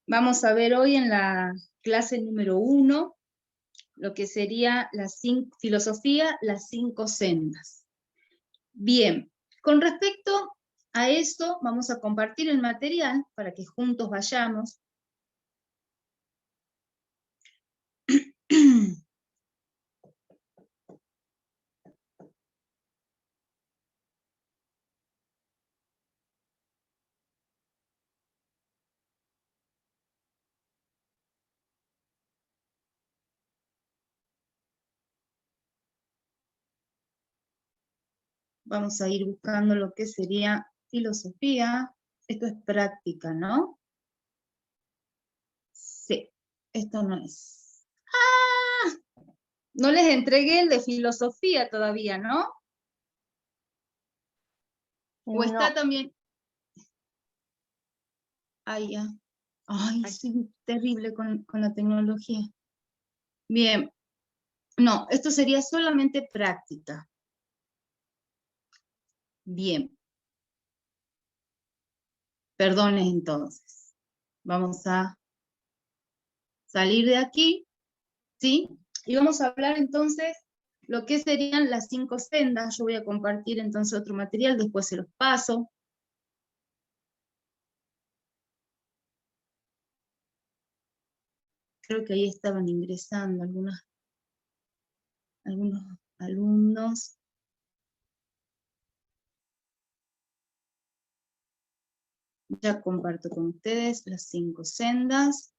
Vamos a ver hoy en la clase número 1 lo que sería filosofía, las 5 sendas. Bien, con respecto a esto, vamos a compartir el material para que juntos vayamos. Vamos a ir buscando lo que sería filosofía. Esto es práctica, ¿no? Sí, esto no es. ¡Ah! No les entregué el de filosofía todavía, ¿no? ¿O está también? Ay, ya. Ay, sí, terrible con la tecnología. Bien. No, esto sería solamente práctica. Bien. Perdones entonces. Vamos a salir de aquí, ¿sí? Y vamos a hablar entonces lo que serían las 5 sendas. Yo voy a compartir entonces otro material, después se los paso. Creo que ahí estaban ingresando algunos alumnos. Ya comparto con ustedes las 5 sendas.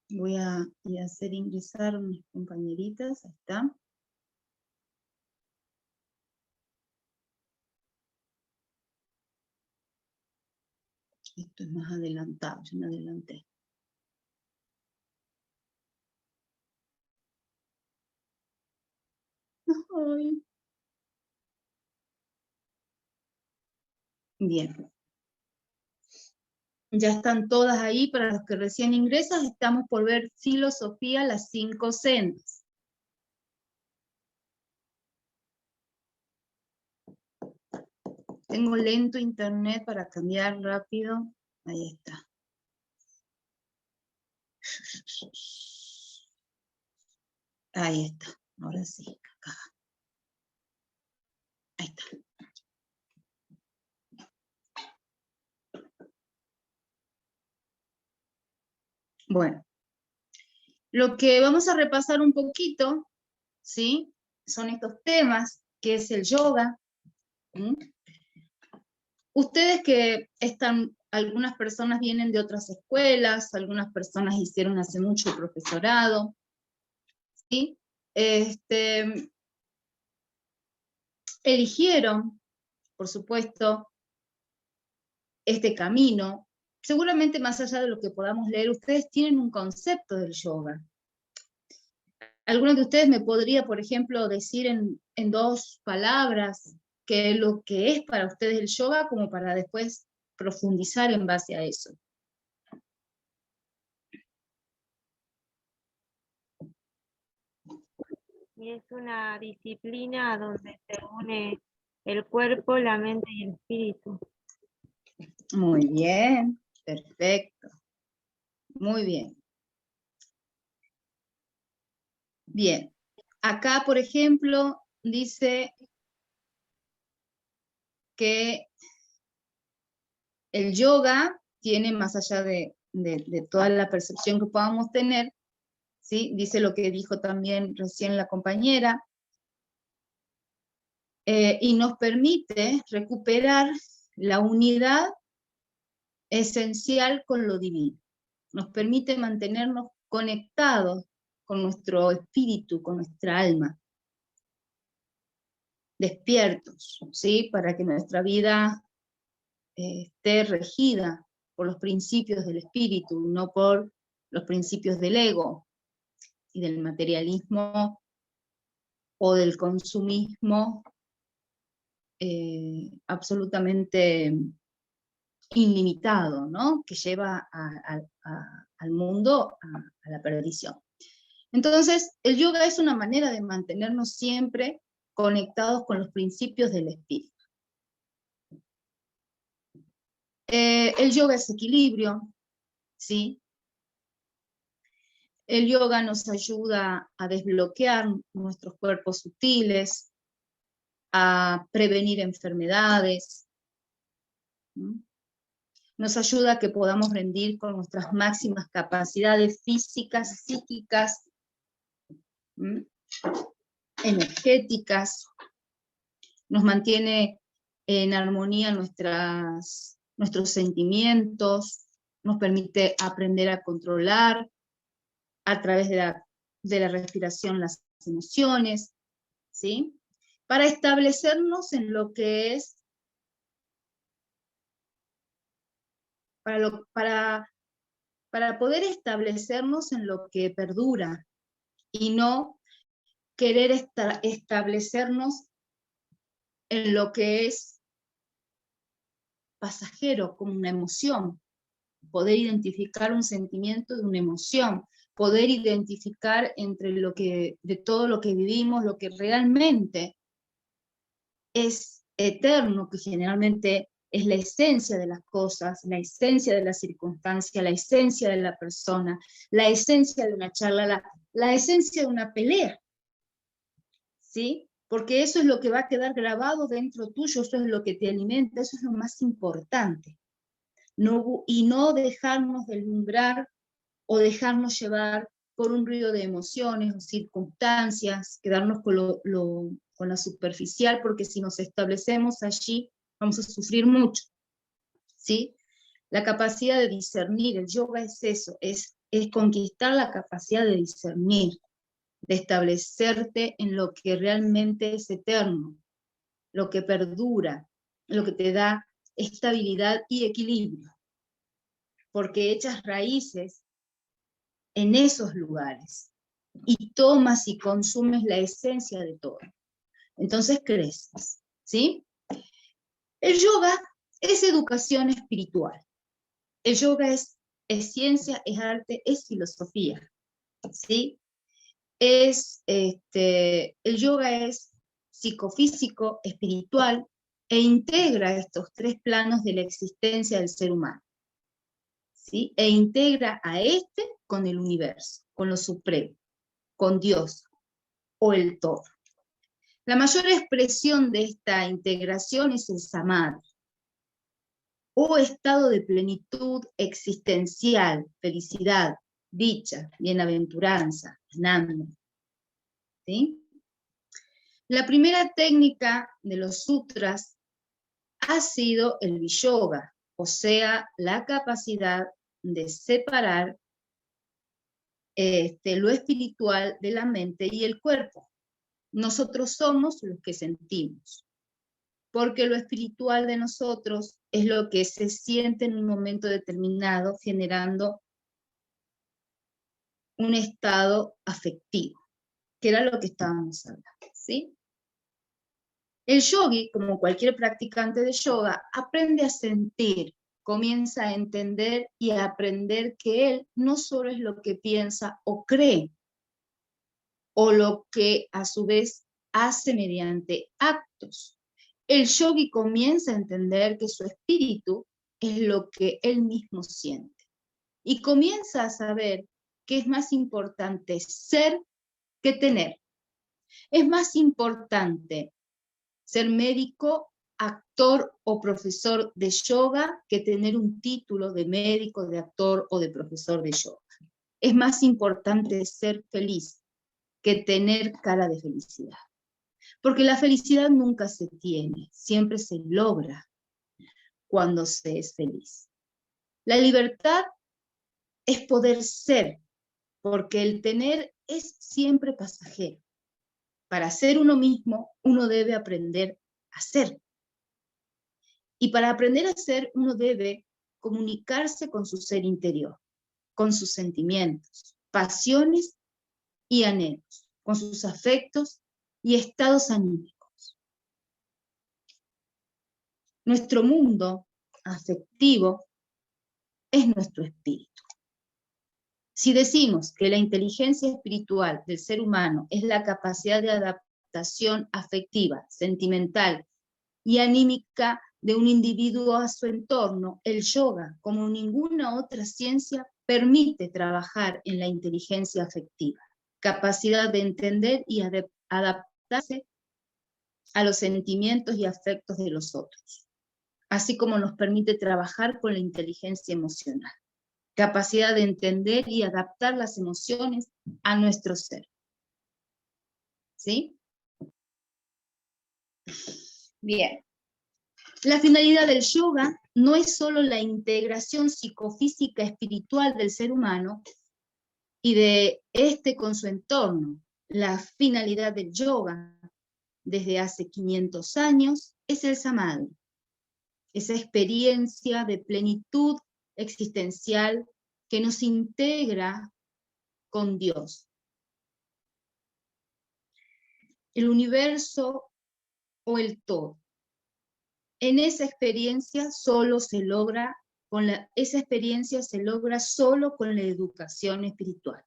Voy a hacer ingresar a mis compañeritas, ahí está. Esto es más adelantado, yo me adelanté. Ay. Bien. Ya están todas ahí, para los que recién ingresan, estamos por ver filosofía, las 5 sendas. Tengo lento internet para cambiar rápido. Ahí está. Ahí está. Ahora sí, acá. Ahí está. Bueno. Lo que vamos a repasar un poquito, ¿sí? Son estos temas, que es el yoga. ¿Mm? Ustedes que están, algunas personas vienen de otras escuelas, algunas personas hicieron hace mucho profesorado, ¿sí? Eligieron, por supuesto, este camino. Seguramente más allá de lo que podamos leer, ustedes tienen un concepto del yoga. ¿Alguno de ustedes me podría, por ejemplo, decir en 2 palabras qué es lo que es para ustedes el yoga, como para después profundizar en base a eso? Y es una disciplina donde se une el cuerpo, la mente y el espíritu. Muy bien, perfecto. Muy bien. Bien. Acá, por ejemplo, dice que el yoga tiene, más allá de toda la percepción que podamos tener, ¿sí? Dice lo que dijo también recién la compañera, y nos permite recuperar la unidad esencial con lo divino. Nos permite mantenernos conectados con nuestro espíritu, con nuestra alma, despiertos, ¿sí? Para que nuestra vida esté regida por los principios del espíritu, no por los principios del ego y del materialismo o del consumismo absolutamente ilimitado, ¿no? Que lleva al mundo a la perdición. Entonces, el yoga es una manera de mantenernos siempre conectados con los principios del espíritu. El yoga es equilibrio, ¿sí? El yoga nos ayuda a desbloquear nuestros cuerpos sutiles, a prevenir enfermedades, ¿sí? Nos ayuda a que podamos rendir con nuestras máximas capacidades físicas, psíquicas, ¿sí? Energéticas, nos mantiene en armonía nuestros sentimientos, nos permite aprender a controlar a través de la respiración las emociones, ¿sí? Para establecernos en lo que es, para poder establecernos en lo que perdura y no querer establecernos en lo que es pasajero, como una emoción, poder identificar un sentimiento de una emoción, poder identificar de todo lo que vivimos, lo que realmente es eterno, que generalmente es la esencia de las cosas, la esencia de la circunstancia, la esencia de la persona, la esencia de una charla, la esencia de una pelea, ¿sí? Porque eso es lo que va a quedar grabado dentro tuyo, eso es lo que te alimenta, eso es lo más importante. Y no dejarnos deslumbrar o dejarnos llevar por un río de emociones o circunstancias, quedarnos con la superficial, porque si nos establecemos allí vamos a sufrir mucho, ¿sí? La capacidad de discernir, el yoga es eso, es conquistar la capacidad de discernir, de establecerte en lo que realmente es eterno, lo que perdura, lo que te da estabilidad y equilibrio, porque echas raíces en esos lugares y tomas y consumes la esencia de todo. Entonces creces, ¿sí? El yoga es educación espiritual. El yoga es ciencia, es arte, es filosofía, ¿sí? El yoga es psicofísico, espiritual, e integra estos tres planos de la existencia del ser humano, ¿sí? E integra a este con el universo, con lo supremo, con Dios o el todo. La mayor expresión de esta integración es el samadhi, o estado de plenitud existencial, felicidad, dicha, bienaventuranza, ananda, ¿sí? La primera técnica de los sutras ha sido el Viyoga, o sea, la capacidad de separar lo espiritual de la mente y el cuerpo. Nosotros somos los que sentimos, porque lo espiritual de nosotros es lo que se siente en un momento determinado, generando un estado afectivo, que era lo que estábamos hablando, ¿sí? El yogi, como cualquier practicante de yoga, aprende a sentir, comienza a entender y a aprender que él no solo es lo que piensa o cree, o lo que a su vez hace mediante actos. El yogi comienza a entender que su espíritu es lo que él mismo siente. Y comienza a saber que es más importante ser que tener. Es más importante ser médico, actor o profesor de yoga que tener un título de médico, de actor o de profesor de yoga. Es más importante ser feliz que tener cara de felicidad. Porque la felicidad nunca se tiene, siempre se logra cuando se es feliz. La libertad es poder ser, porque el tener es siempre pasajero. Para ser uno mismo, uno debe aprender a ser. Y para aprender a ser, uno debe comunicarse con su ser interior, con sus sentimientos, pasiones y anhelos, con sus afectos y estados anímicos. Nuestro mundo afectivo es nuestro espíritu. Si decimos que la inteligencia espiritual del ser humano es la capacidad de adaptación afectiva, sentimental y anímica de un individuo a su entorno, el yoga, como ninguna otra ciencia, permite trabajar en la inteligencia afectiva, capacidad de entender y adaptarse a los sentimientos y afectos de los otros, así como nos permite trabajar con la inteligencia emocional, capacidad de entender y adaptar las emociones a nuestro ser. ¿Sí? Bien. La finalidad del yoga no es solo la integración psicofísica espiritual del ser humano y de este con su entorno. La finalidad del yoga desde hace 500 años es el samadhi, esa experiencia de plenitud existencial que nos integra con Dios. El universo o el todo. En esa experiencia solo se logra solo con la educación espiritual.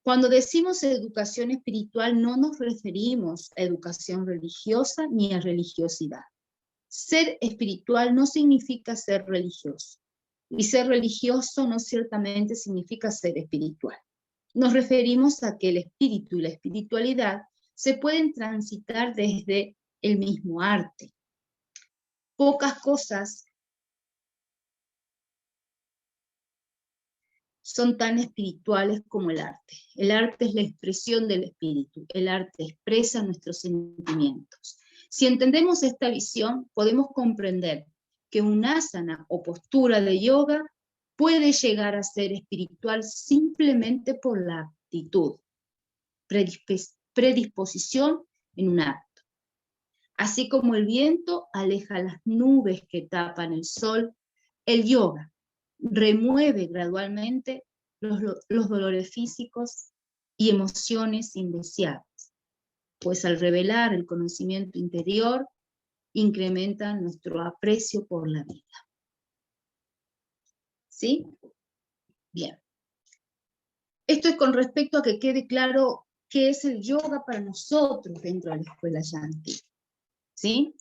Cuando decimos educación espiritual no nos referimos a educación religiosa ni a religiosidad. Ser espiritual no significa ser religioso, y ser religioso no ciertamente significa ser espiritual. Nos referimos a que el espíritu y la espiritualidad se pueden transitar desde el mismo arte. Pocas cosas son tan espirituales como el arte. El arte es la expresión del espíritu. El arte expresa nuestros sentimientos. Si entendemos esta visión, podemos comprender que un asana o postura de yoga puede llegar a ser espiritual simplemente por la actitud, predisposición en un acto. Así como el viento aleja las nubes que tapan el sol, el yoga remueve gradualmente los dolores físicos y emociones indeseables, pues al revelar el conocimiento interior, incrementa nuestro aprecio por la vida. ¿Sí? Bien. Esto es con respecto a que quede claro qué es el yoga para nosotros dentro de la escuela Yanti. ¿Sí?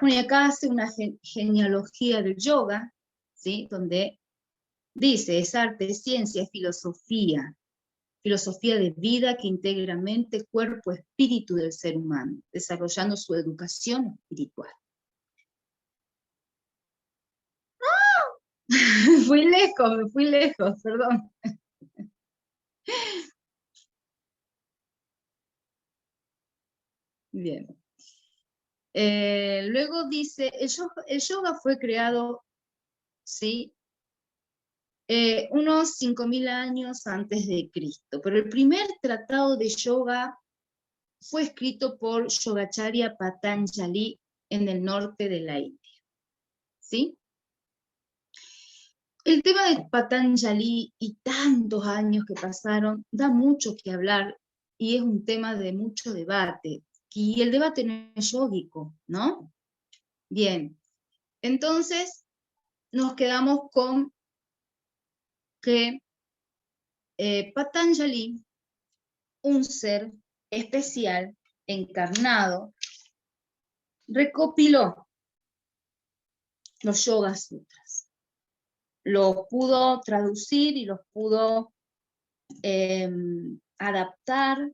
Bueno, y acá hace una genealogía del yoga, ¿sí? Donde dice, es arte, ciencia, es filosofía de vida que integra mente, cuerpo, espíritu del ser humano, desarrollando su educación espiritual. Me fui lejos, perdón. Bien. Luego dice, el yoga fue creado, ¿sí? Unos 5.000 años antes de Cristo, pero el primer tratado de yoga fue escrito por Yogacharya Patanjali en el norte de la India. ¿Sí? El tema de Patanjali y tantos años que pasaron da mucho que hablar y es un tema de mucho debate. Y el debate no es yógico, ¿no? Bien, entonces nos quedamos con que Patanjali, un ser especial, encarnado, recopiló los Yoga Sutras. Los pudo traducir y los pudo adaptar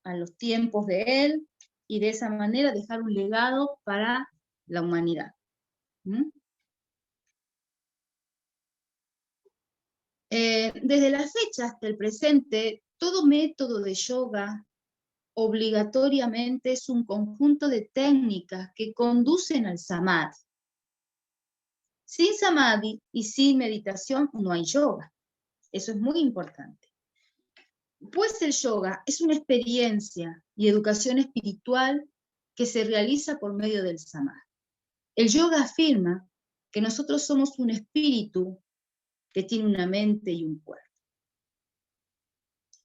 a los tiempos de él y de esa manera dejar un legado para la humanidad. Desde la fecha hasta el presente, todo método de yoga obligatoriamente es un conjunto de técnicas que conducen al samadhi. Sin samadhi y sin meditación no hay yoga. Eso es muy importante. Pues el yoga es una experiencia y educación espiritual que se realiza por medio del samadhi. El yoga afirma que nosotros somos un espíritu que tiene una mente y un cuerpo.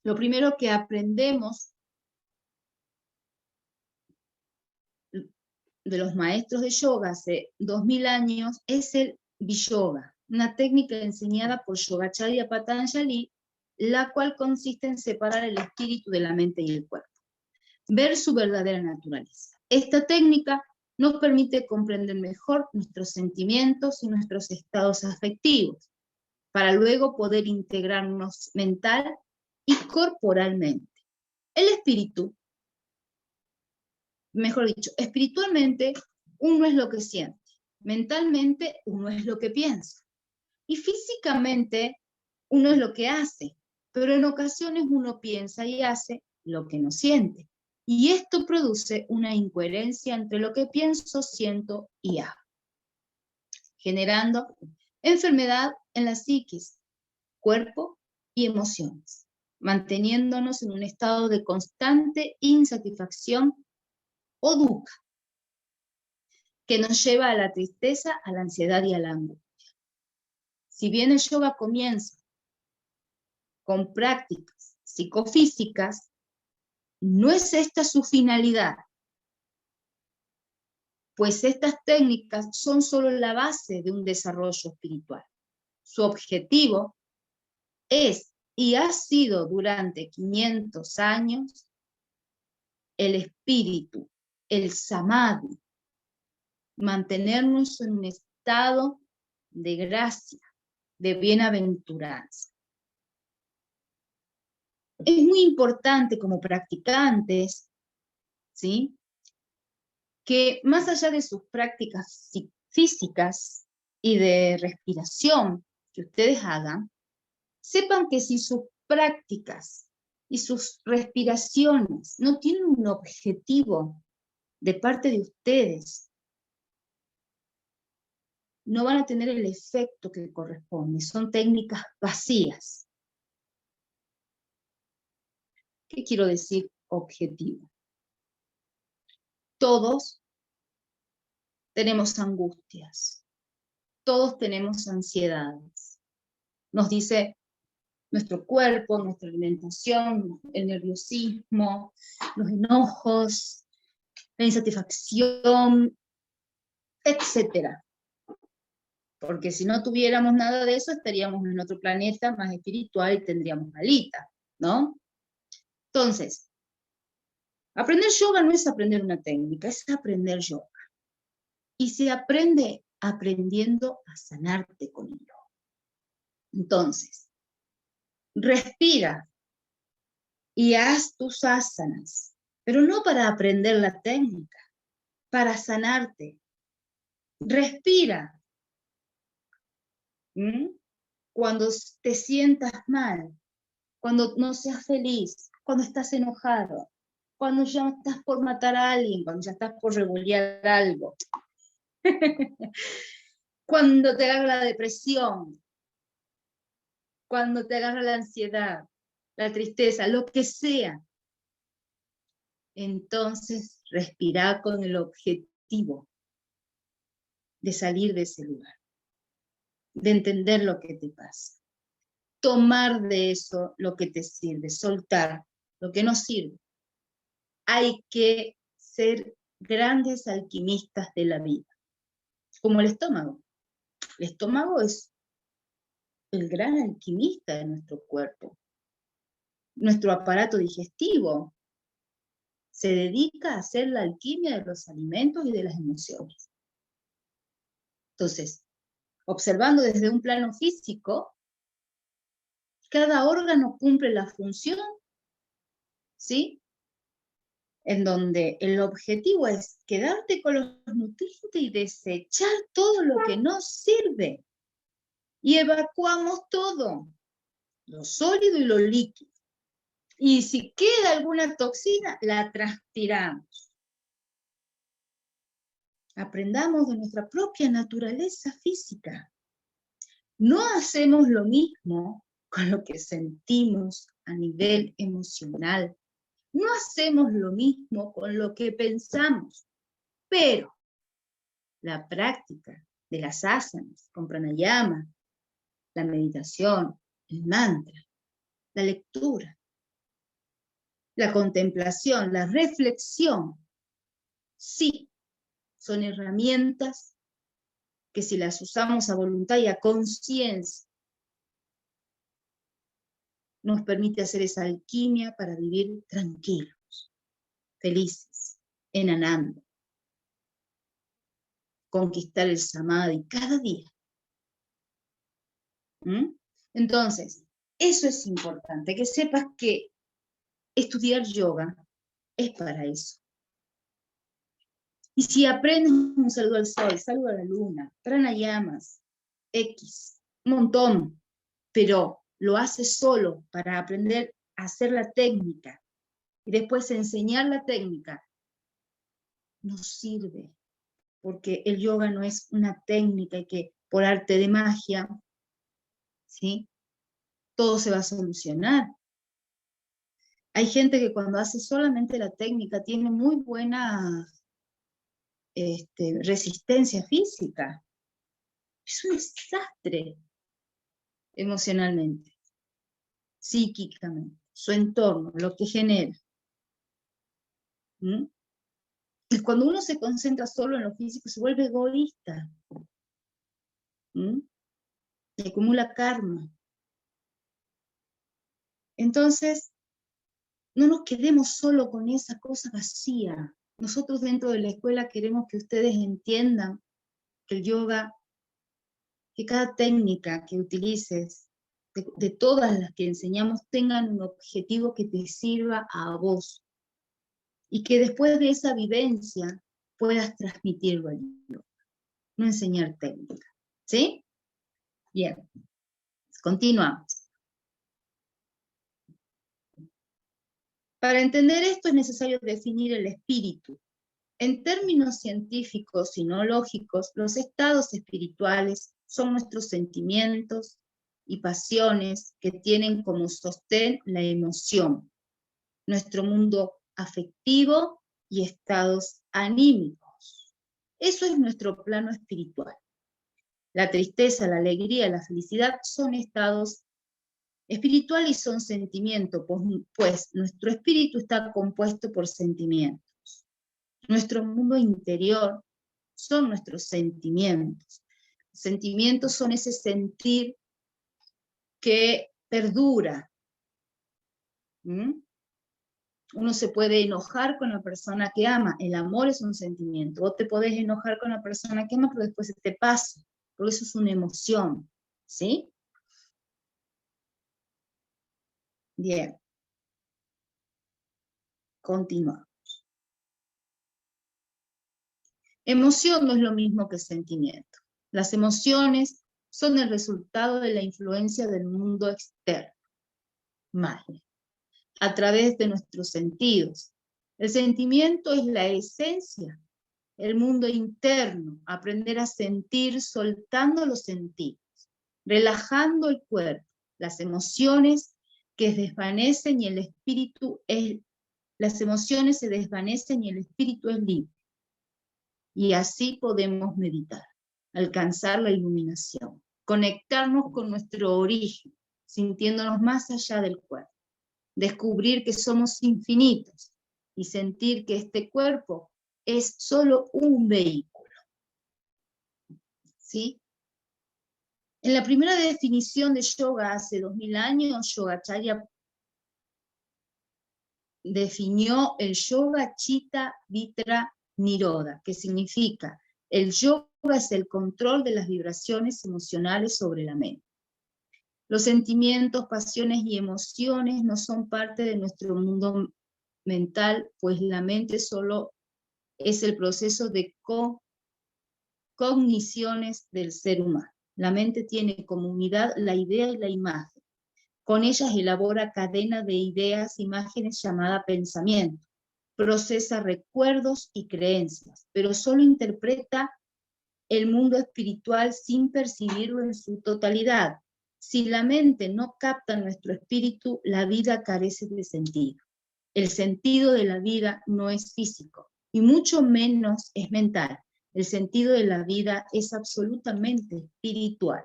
Lo primero que aprendemos de los maestros de yoga hace 2000 años es el Viyoga, una técnica enseñada por Yogacharya Patanjali, la cual consiste en separar el espíritu de la mente y el cuerpo, ver su verdadera naturaleza. Esta técnica nos permite comprender mejor nuestros sentimientos y nuestros estados afectivos, para luego poder integrarnos mental y corporalmente. El espíritu, mejor dicho, espiritualmente uno es lo que siente, mentalmente uno es lo que piensa, y físicamente uno es lo que hace, pero en ocasiones uno piensa y hace lo que no siente. Y esto produce una incoherencia entre lo que pienso, siento y hago, generando enfermedad en la psiquis, cuerpo y emociones, manteniéndonos en un estado de constante insatisfacción o dukkha, que nos lleva a la tristeza, a la ansiedad y a la angustia. Si bien el yoga comienza con prácticas psicofísicas, no es esta su finalidad, pues estas técnicas son solo la base de un desarrollo espiritual. Su objetivo es y ha sido durante 500 años el espíritu, el samadhi, mantenernos en un estado de gracia, de bienaventuranza. Es muy importante como practicantes, ¿sí?, que más allá de sus prácticas físicas y de respiración que ustedes hagan, sepan que si sus prácticas y sus respiraciones no tienen un objetivo de parte de ustedes, no van a tener el efecto que corresponde. Son técnicas vacías. ¿Qué quiero decir objetivo? Todos tenemos angustias, todos tenemos ansiedades. Nos dice nuestro cuerpo, nuestra alimentación, el nerviosismo, los enojos, la insatisfacción, etc. Porque si no tuviéramos nada de eso, estaríamos en otro planeta más espiritual y tendríamos alita, ¿no? Entonces, aprender yoga no es aprender una técnica, es aprender yoga. Y se aprende aprendiendo a sanarte con el yoga. Entonces, respira y haz tus asanas, pero no para aprender la técnica, para sanarte. Respira. Cuando te sientas mal, cuando no seas feliz, cuando estás enojado, cuando ya estás por matar a alguien, cuando ya estás por revolear algo, cuando te agarra la depresión, cuando te agarra la ansiedad, la tristeza, lo que sea, entonces respira con el objetivo de salir de ese lugar, de entender lo que te pasa, tomar de eso lo que te sirve, soltar lo que no sirve. Hay que ser grandes alquimistas de la vida, como el estómago. El estómago es el gran alquimista de nuestro cuerpo. Nuestro aparato digestivo se dedica a hacer la alquimia de los alimentos y de las emociones. Entonces, observando desde un plano físico, cada órgano cumple la función, ¿sí?, en donde el objetivo es quedarte con los nutrientes y desechar todo lo que no sirve. Y evacuamos todo, lo sólido y lo líquido. Y si queda alguna toxina, la transpiramos. Aprendamos de nuestra propia naturaleza física. No hacemos lo mismo con lo que sentimos, a nivel emocional. No hacemos lo mismo con lo que pensamos, pero la práctica de las asanas, con pranayama, la meditación, el mantra, la lectura, la contemplación, la reflexión, sí, son herramientas que si las usamos a voluntad y a conciencia, nos permite hacer esa alquimia para vivir tranquilos, felices, en ananda, conquistar el samadhi cada día. Entonces, eso es importante, que sepas que estudiar yoga es para eso. Y si aprendes un saludo al sol, saludo a la luna, pranayamas, X, un montón, pero lo haces solo para aprender a hacer la técnica y después enseñar la técnica, no sirve, porque el yoga no es una técnica y que por arte de magia, ¿sí?, todo se va a solucionar. Hay gente que cuando hace solamente la técnica tiene muy buena resistencia física. Es un desastre emocionalmente, psíquicamente, su entorno, lo que genera. Y cuando uno se concentra solo en lo físico, se vuelve egoísta. Y acumula karma. Entonces, no nos quedemos solo con esa cosa vacía. Nosotros dentro de la escuela queremos que ustedes entiendan que el yoga, que cada técnica que utilices, de todas las que enseñamos, tengan un objetivo que te sirva a vos. Y que después de esa vivencia puedas transmitirlo al yoga, no enseñar técnica. ¿Sí? Bien, continuamos. Para entender esto es necesario definir el espíritu. En términos científicos y no lógicos, los estados espirituales son nuestros sentimientos y pasiones que tienen como sostén la emoción, nuestro mundo afectivo y estados anímicos. Eso es nuestro plano espiritual. La tristeza, la alegría, la felicidad son estados espirituales y son sentimientos, pues nuestro espíritu está compuesto por sentimientos. Nuestro mundo interior son nuestros sentimientos. Los sentimientos son ese sentir que perdura. Uno se puede enojar con la persona que ama. El amor es un sentimiento. Vos te podés enojar con la persona que ama, pero después se te pasa. Porque eso es una emoción. ¿Sí? Bien. Continuamos. Emoción no es lo mismo que sentimiento. Las emociones son el resultado de la influencia del mundo externo, Maya, a través de nuestros sentidos. El sentimiento es la esencia, el mundo interno, aprender a sentir soltando los sentidos, relajando el cuerpo, las emociones que desvanecen y el espíritu es, las emociones se desvanecen y el espíritu es libre. Y así podemos meditar, alcanzar la iluminación, conectarnos con nuestro origen, sintiéndonos más allá del cuerpo, descubrir que somos infinitos y sentir que este cuerpo es solo un vehículo. ¿Sí? En la primera definición de yoga hace 2000 años, Yogacharya definió el yoga chitta vitra nirodha, que significa el yoga es el control de las vibraciones emocionales sobre la mente. Los sentimientos, pasiones y emociones no son parte de nuestro mundo mental, pues la mente solo es el proceso de cogniciones del ser humano. La mente tiene como unidad la idea y la imagen. Con ellas elabora cadena de ideas, imágenes llamada pensamiento. Procesa recuerdos y creencias, pero solo interpreta el mundo espiritual sin percibirlo en su totalidad. Si la mente no capta nuestro espíritu, la vida carece de sentido. El sentido de la vida no es físico, y mucho menos es mental. El sentido de la vida es absolutamente espiritual.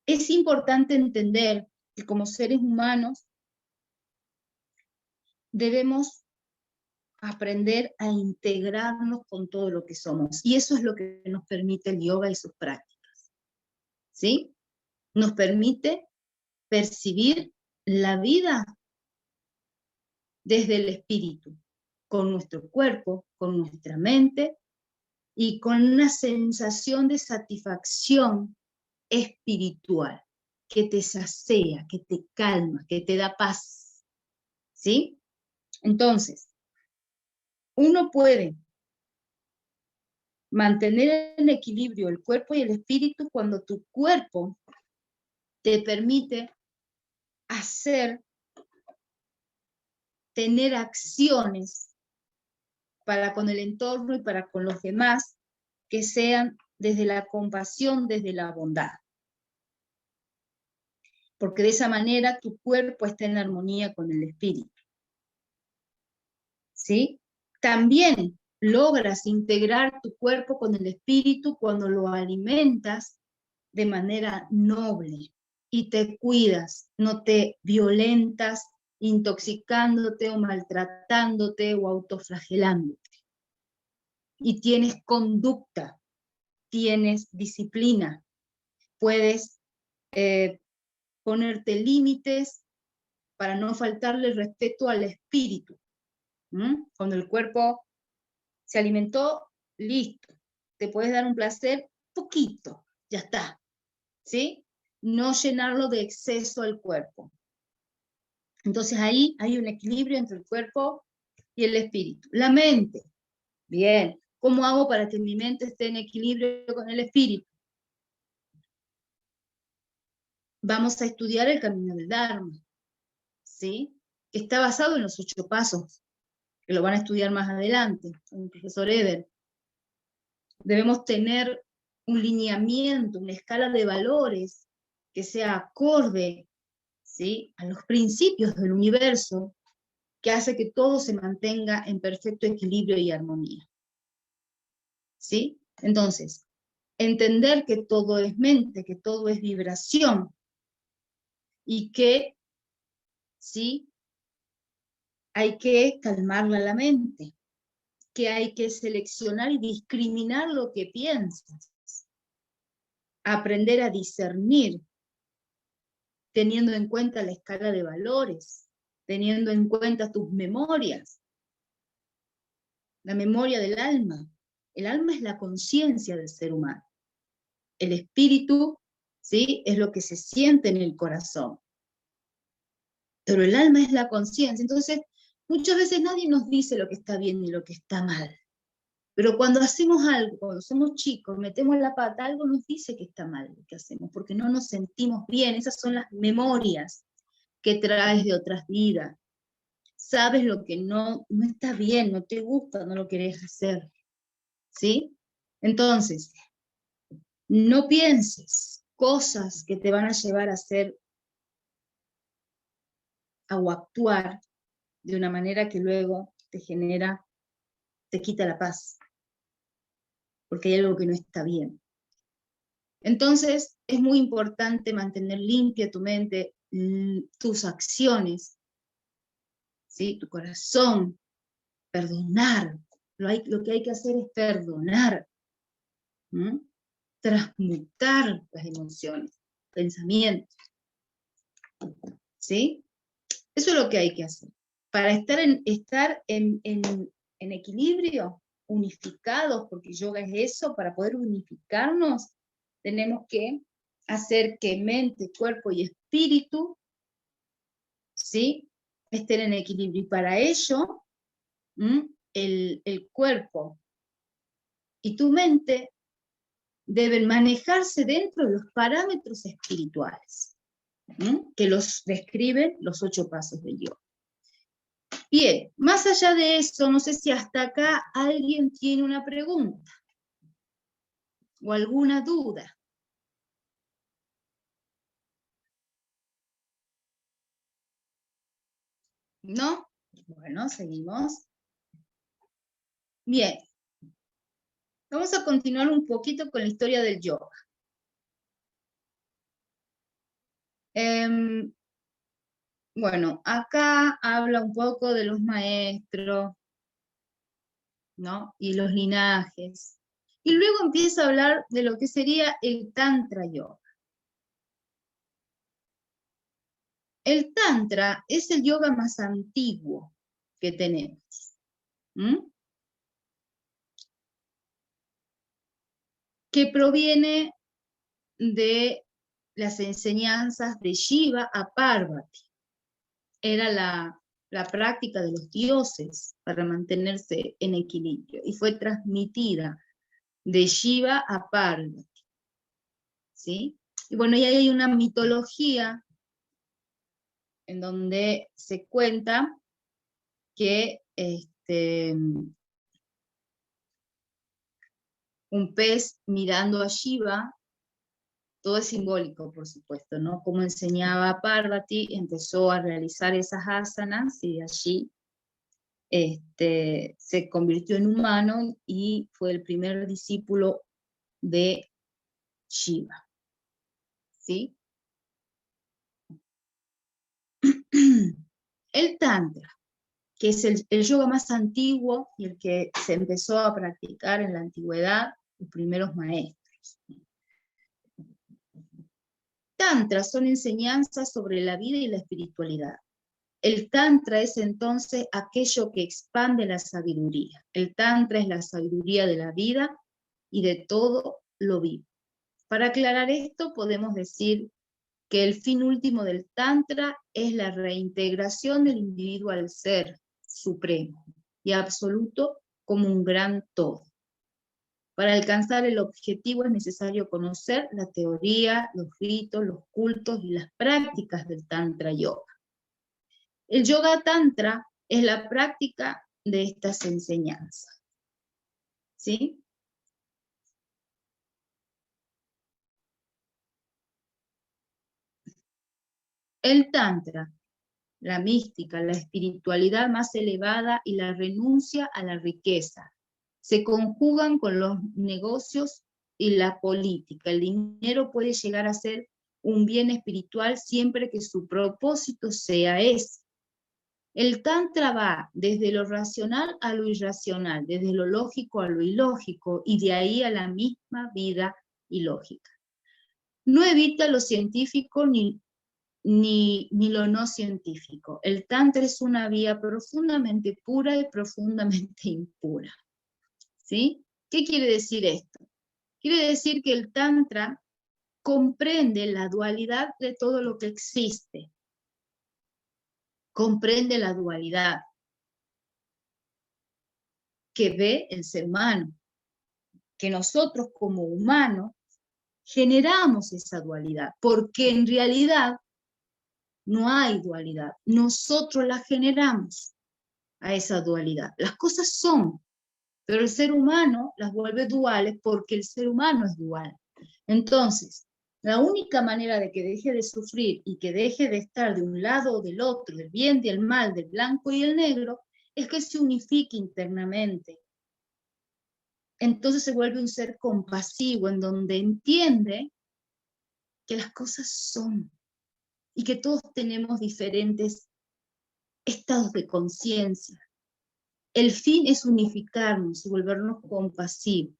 Es importante entender que como seres humanos debemos aprender a integrarnos con todo lo que somos. Y eso es lo que nos permite el yoga y sus prácticas. ¿Sí? Nos permite percibir la vida desde el espíritu, con nuestro cuerpo, con nuestra mente y con una sensación de satisfacción espiritual que te sacía, que te calma, que te da paz. ¿Sí? Entonces, uno puede mantener en equilibrio el cuerpo y el espíritu cuando tu cuerpo te permite tener acciones para con el entorno y para con los demás que sean desde la compasión, desde la bondad. Porque de esa manera tu cuerpo está en armonía con el espíritu. ¿Sí? También logras integrar tu cuerpo con el espíritu cuando lo alimentas de manera noble y te cuidas, no te violentas, intoxicándote o maltratándote o autoflagelándote. Y tienes conducta, tienes disciplina, puedes ponerte límites para no faltarle respeto al espíritu. Cuando el cuerpo se alimentó, listo. Te puedes dar un placer poquito, ya está. ¿Sí? No llenarlo de exceso al cuerpo. Entonces ahí hay un equilibrio entre el cuerpo y el espíritu. La mente, bien. ¿Cómo hago para que mi mente esté en equilibrio con el espíritu? Vamos a estudiar el camino del Dharma, ¿sí? Que está basado en los 8 pasos, que lo van a estudiar más adelante, con el profesor Eder. Debemos tener un lineamiento, una escala de valores que sea acorde, ¿sí?, a los principios del universo, que hace que todo se mantenga en perfecto equilibrio y armonía. ¿Sí? Entonces, entender que todo es mente, que todo es vibración, y que, ¿sí?, hay que calmarla la mente, que hay que seleccionar y discriminar lo que piensas, aprender a discernir, teniendo en cuenta la escala de valores, teniendo en cuenta tus memorias, la memoria del alma. El alma es la conciencia del ser humano. El espíritu, ¿sí?, es lo que se siente en el corazón. Pero el alma es la conciencia. Entonces, muchas veces nadie nos dice lo que está bien y lo que está mal. Pero cuando hacemos algo, cuando somos chicos, metemos la pata, algo nos dice que está mal lo que hacemos, porque no nos sentimos bien. Esas son las memorias que traes de otras vidas. Sabes lo que no está bien, no te gusta, no lo querés hacer. ¿Sí? Entonces, no pienses cosas que te van a llevar a hacer o actuar de una manera que luego te quita la paz, porque hay algo que no está bien. Entonces, es muy importante mantener limpia tu mente, tus acciones, ¿sí?, tu corazón, perdonar. Lo que hay que hacer es perdonar, transmutar las emociones, pensamientos, ¿sí? Eso es lo que hay que hacer. Para estar en equilibrio, unificados, porque yoga es eso, para poder unificarnos, tenemos que hacer que mente, cuerpo y espíritu, ¿sí?, estén en equilibrio. Y para ello, el cuerpo y tu mente deben manejarse dentro de los parámetros espirituales, que los describen los 8 pasos del yoga. Bien, más allá de eso, no sé si hasta acá alguien tiene una pregunta o alguna duda. ¿No? Bueno, seguimos. Bien. Vamos a continuar un poquito con la historia del yoga. Bueno, acá habla un poco de los maestros, ¿no? Y los linajes. Y luego empieza a hablar de lo que sería el Tantra Yoga. El Tantra es el yoga más antiguo que tenemos. Que proviene de las enseñanzas de Shiva a Parvati. Era la práctica de los dioses para mantenerse en equilibrio y fue transmitida de Shiva a Parvati. ¿Sí? Y bueno, y ahí hay una mitología en donde se cuenta que un pez mirando a Shiva, todo es simbólico, por supuesto, ¿no? Como enseñaba a Parvati, empezó a realizar esas asanas y allí se convirtió en humano y fue el primer discípulo de Shiva. ¿Sí? El Tantra, que es el yoga más antiguo y el que se empezó a practicar en la antigüedad, los primeros maestros. Tantra son enseñanzas sobre la vida y la espiritualidad. El Tantra es entonces aquello que expande la sabiduría. El Tantra es la sabiduría de la vida y de todo lo vivo. Para aclarar esto, podemos decir que el fin último del Tantra es la reintegración del individuo al ser supremo y absoluto como un gran todo. Para alcanzar el objetivo es necesario conocer la teoría, los ritos, los cultos y las prácticas del Tantra Yoga. El Yoga Tantra es la práctica de estas enseñanzas. ¿Sí? El Tantra, la mística, la espiritualidad más elevada y la renuncia a la riqueza, se conjugan con los negocios y la política. El dinero puede llegar a ser un bien espiritual siempre que su propósito sea ese. El Tantra va desde lo racional a lo irracional, desde lo lógico a lo ilógico, y de ahí a la misma vida ilógica. No evita lo científico ni lo no científico. El Tantra es una vía profundamente pura y profundamente impura. ¿Sí? ¿Qué quiere decir esto? Quiere decir que el Tantra comprende la dualidad de todo lo que existe. Comprende la dualidad que ve el ser humano, que nosotros como humanos generamos esa dualidad, porque en realidad no hay dualidad, nosotros la generamos a esa dualidad. Las cosas son, pero el ser humano las vuelve duales porque el ser humano es dual. Entonces, la única manera de que deje de sufrir y que deje de estar de un lado o del otro, del bien y el mal, del blanco y el negro, es que se unifique internamente. Entonces se vuelve un ser compasivo en donde entiende que las cosas son y que todos tenemos diferentes estados de conciencia. El fin es unificarnos y volvernos compasivos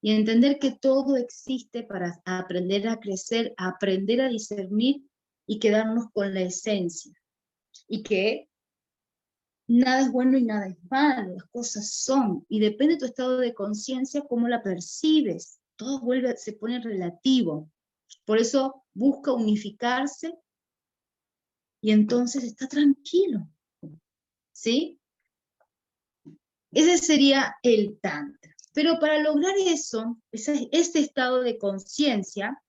y entender que todo existe para aprender a crecer, aprender a discernir y quedarnos con la esencia. Y que nada es bueno y nada es malo, las cosas son. Y depende de tu estado de conciencia, cómo la percibes. Todo se pone relativo. Por eso busca unificarse y entonces está tranquilo. ¿Sí? Ese sería el Tantra. Pero para lograr eso, ese estado de conciencia,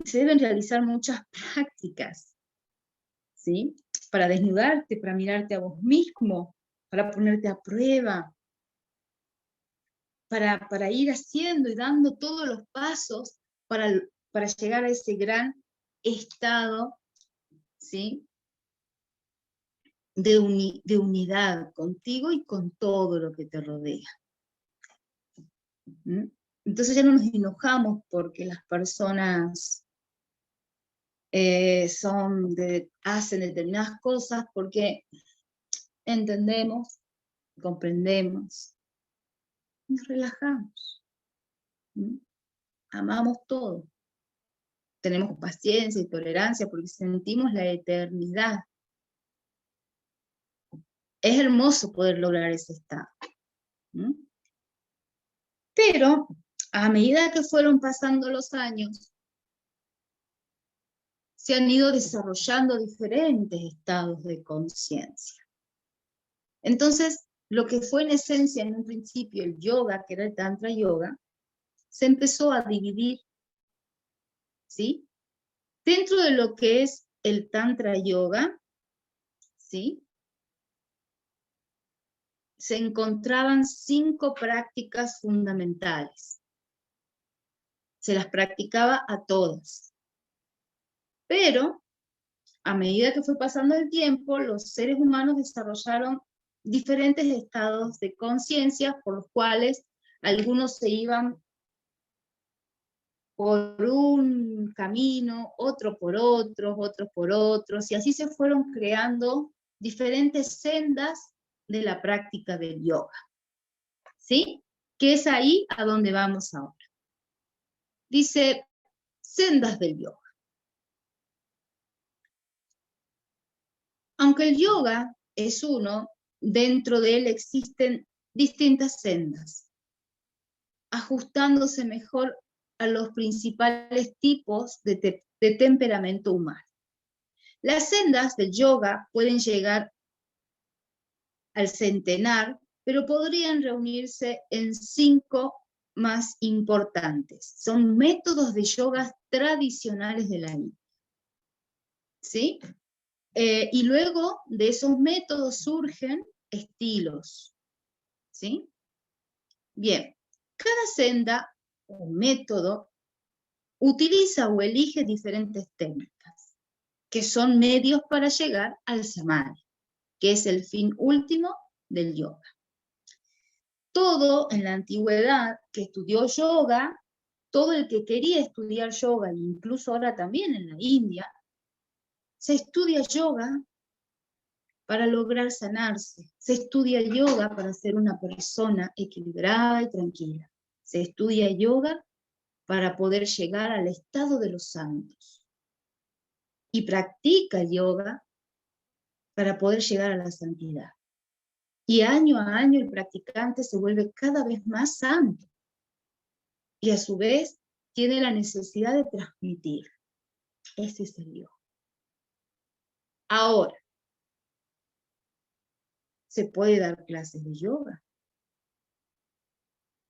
se deben realizar muchas prácticas, ¿sí? Para desnudarte, para mirarte a vos mismo, para ponerte a prueba, para ir haciendo y dando todos los pasos para llegar a ese gran estado, ¿sí? de unidad contigo y con todo lo que te rodea. ¿Mm? Entonces ya no nos enojamos porque las personas hacen determinadas cosas, porque entendemos, comprendemos, nos relajamos. ¿Mm? Amamos todo. Tenemos paciencia y tolerancia porque sentimos la eternidad. Es hermoso poder lograr ese estado. ¿Mm? Pero a medida que fueron pasando los años, se han ido desarrollando diferentes estados de conciencia. Entonces, lo que fue en esencia en un principio el yoga, que era el Tantra Yoga, se empezó a dividir, ¿sí? Dentro de lo que es el Tantra Yoga, ¿sí? Se encontraban 5 prácticas fundamentales. Se las practicaba a todas. Pero, a medida que fue pasando el tiempo, los seres humanos desarrollaron diferentes estados de conciencia por los cuales algunos se iban por un camino, otros por otros, y así se fueron creando diferentes sendas de la práctica del yoga. ¿Sí? Que es ahí a donde vamos ahora. Dice, sendas del yoga. Aunque el yoga es uno, dentro de él existen distintas sendas, ajustándose mejor a los principales tipos de temperamento humano. Las sendas del yoga pueden llegar al centenar, pero podrían reunirse en 5 más importantes. Son métodos de yoga tradicionales de la India. ¿Sí? Y luego de esos métodos surgen estilos. ¿Sí? Bien, cada senda o método utiliza o elige diferentes técnicas, que son medios para llegar al samadhi, que es el fin último del yoga. Todo en la antigüedad que estudió yoga, todo el que quería estudiar yoga, incluso ahora también en la India, se estudia yoga para lograr sanarse, se estudia yoga para ser una persona equilibrada y tranquila, se estudia yoga para poder llegar al estado de los santos, y practica yoga para poder llegar a la santidad. Y año a año el practicante se vuelve cada vez más santo, y a su vez tiene la necesidad de transmitir. Ese es el yoga. Ahora, se puede dar clases de yoga,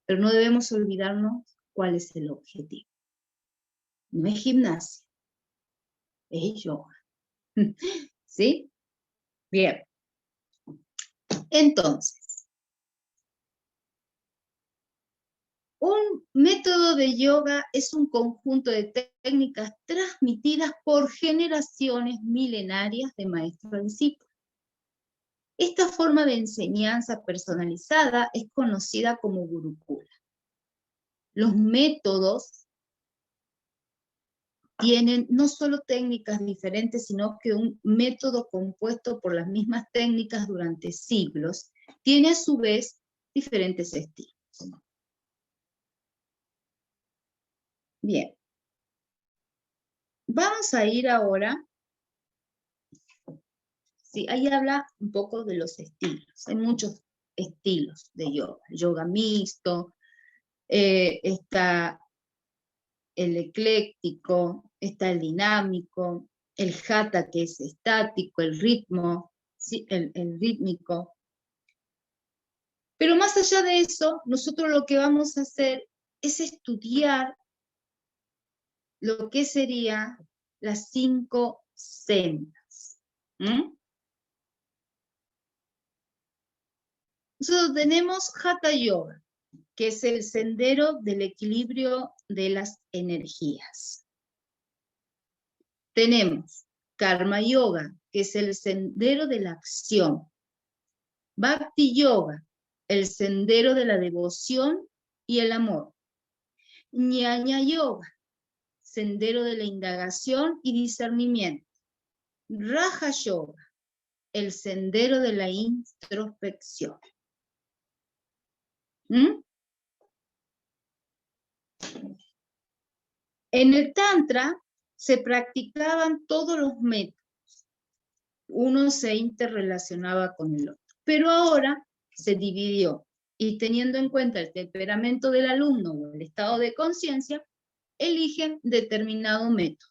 pero no debemos olvidarnos cuál es el objetivo. No es gimnasia, es yoga. ¿Sí? Bien. Entonces, un método de yoga es un conjunto de técnicas transmitidas por generaciones milenarias de maestro a discípulo. Esta forma de enseñanza personalizada es conocida como Gurukula. Los métodos tienen no solo técnicas diferentes, sino que un método compuesto por las mismas técnicas durante siglos tiene a su vez diferentes estilos. Bien. Vamos a ir ahora. Sí, ahí habla un poco de los estilos. Hay muchos estilos de yoga. Yoga mixto, está el ecléctico, está el dinámico, el hatha, que es estático, el ritmo, ¿sí? el rítmico. Pero más allá de eso, nosotros lo que vamos a hacer es estudiar lo que serían las 5 sendas. Nosotros tenemos Hatha Yoga, que es el sendero del equilibrio de las energías. Tenemos Karma Yoga, que es el sendero de la acción. Bhakti Yoga, el sendero de la devoción y el amor. Jnana Yoga, sendero de la indagación y discernimiento. Raja Yoga, el sendero de la introspección. En el Tantra se practicaban todos los métodos. Uno se interrelacionaba con el otro. Pero ahora se dividió y teniendo en cuenta el temperamento del alumno o el estado de conciencia, eligen determinado método.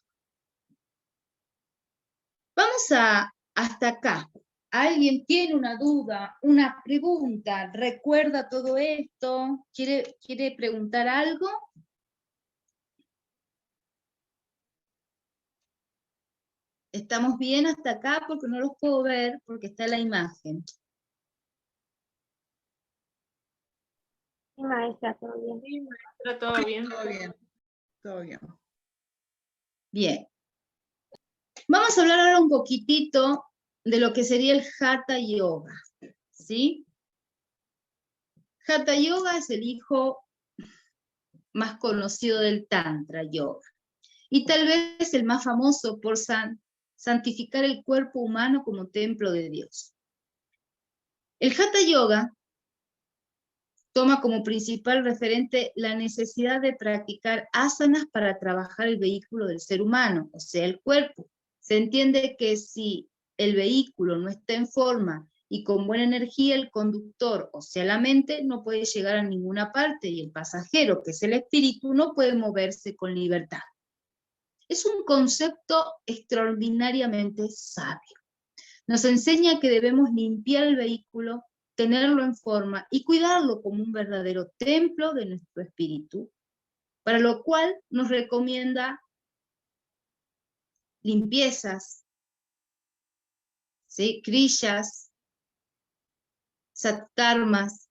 Vamos hasta acá. ¿Alguien tiene una duda, una pregunta? ¿Recuerda todo esto? ¿Quiere preguntar algo? ¿Estamos bien hasta acá? Porque no los puedo ver, porque está la imagen. Sí, maestra, todo bien. Sí, maestra, todo bien. Todo bien. Todo bien. Bien. Vamos a hablar ahora un poquitito de lo que sería el Hatha Yoga, ¿sí? Hatha Yoga es el hijo más conocido del Tantra Yoga, y tal vez el más famoso por santificar el cuerpo humano como templo de Dios. El Hatha Yoga toma como principal referente la necesidad de practicar asanas para trabajar el vehículo del ser humano, o sea, el cuerpo. Se entiende que si el vehículo no está en forma y con buena energía, el conductor, o sea, la mente, no puede llegar a ninguna parte y el pasajero, que es el espíritu, no puede moverse con libertad. Es un concepto extraordinariamente sabio. Nos enseña que debemos limpiar el vehículo, tenerlo en forma y cuidarlo como un verdadero templo de nuestro espíritu, para lo cual nos recomienda limpiezas, ¿sí? Kriyas, satkarmas,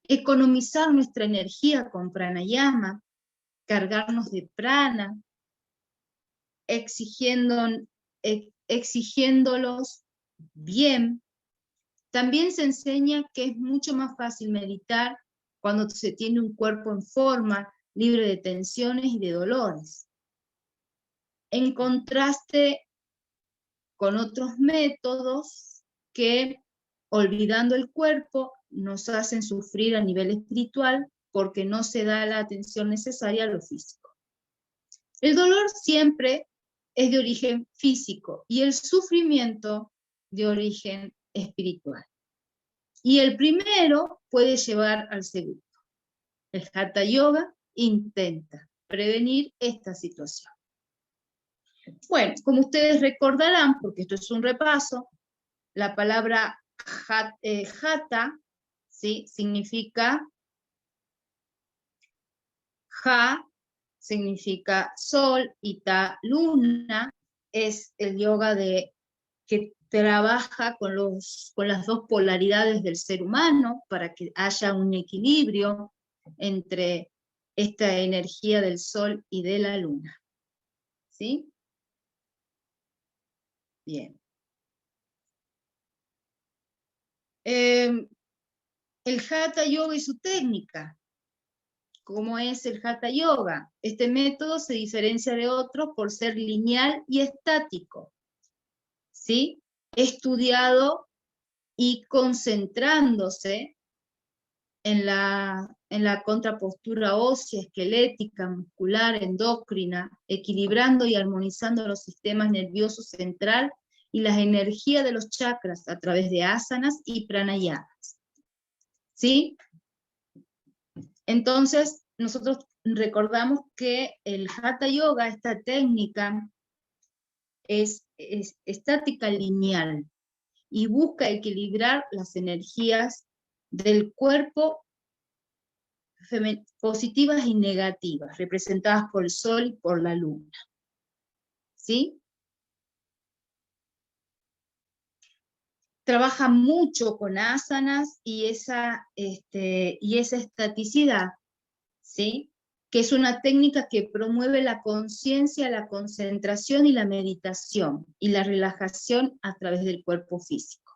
economizar nuestra energía con pranayama, cargarnos de prana, exigiéndolos bien. También se enseña que es mucho más fácil meditar cuando se tiene un cuerpo en forma, libre de tensiones y de dolores. En contraste con otros métodos que, olvidando el cuerpo, nos hacen sufrir a nivel espiritual porque no se da la atención necesaria a lo físico. El dolor siempre es de origen físico y el sufrimiento de origen espiritual. Y el primero puede llevar al segundo. El Hatha Yoga intenta prevenir esta situación. Bueno, como ustedes recordarán, porque esto es un repaso, la palabra Hatha, ¿sí? Significa Ha, significa sol, y Ta, luna, es el yoga que trabaja con las dos polaridades del ser humano para que haya un equilibrio entre esta energía del sol y de la luna. ¿Sí? Bien. El Hatha Yoga y su técnica. ¿Cómo es el Hatha Yoga? Este método se diferencia de otros por ser lineal y estático, ¿sí? Estudiado y concentrándose en la contrapostura ósea, esquelética, muscular, endocrina, equilibrando y armonizando los sistemas nerviosos central y las energías de los chakras a través de asanas y pranayamas. ¿Sí? Entonces, nosotros recordamos que el Hatha Yoga, esta técnica, es estática lineal y busca equilibrar las energías del cuerpo positivas y negativas, representadas por el sol y por la luna. ¿Sí? Trabaja mucho con asanas y esa estaticidad, ¿sí? que es una técnica que promueve la conciencia, la concentración y la meditación, y la relajación a través del cuerpo físico.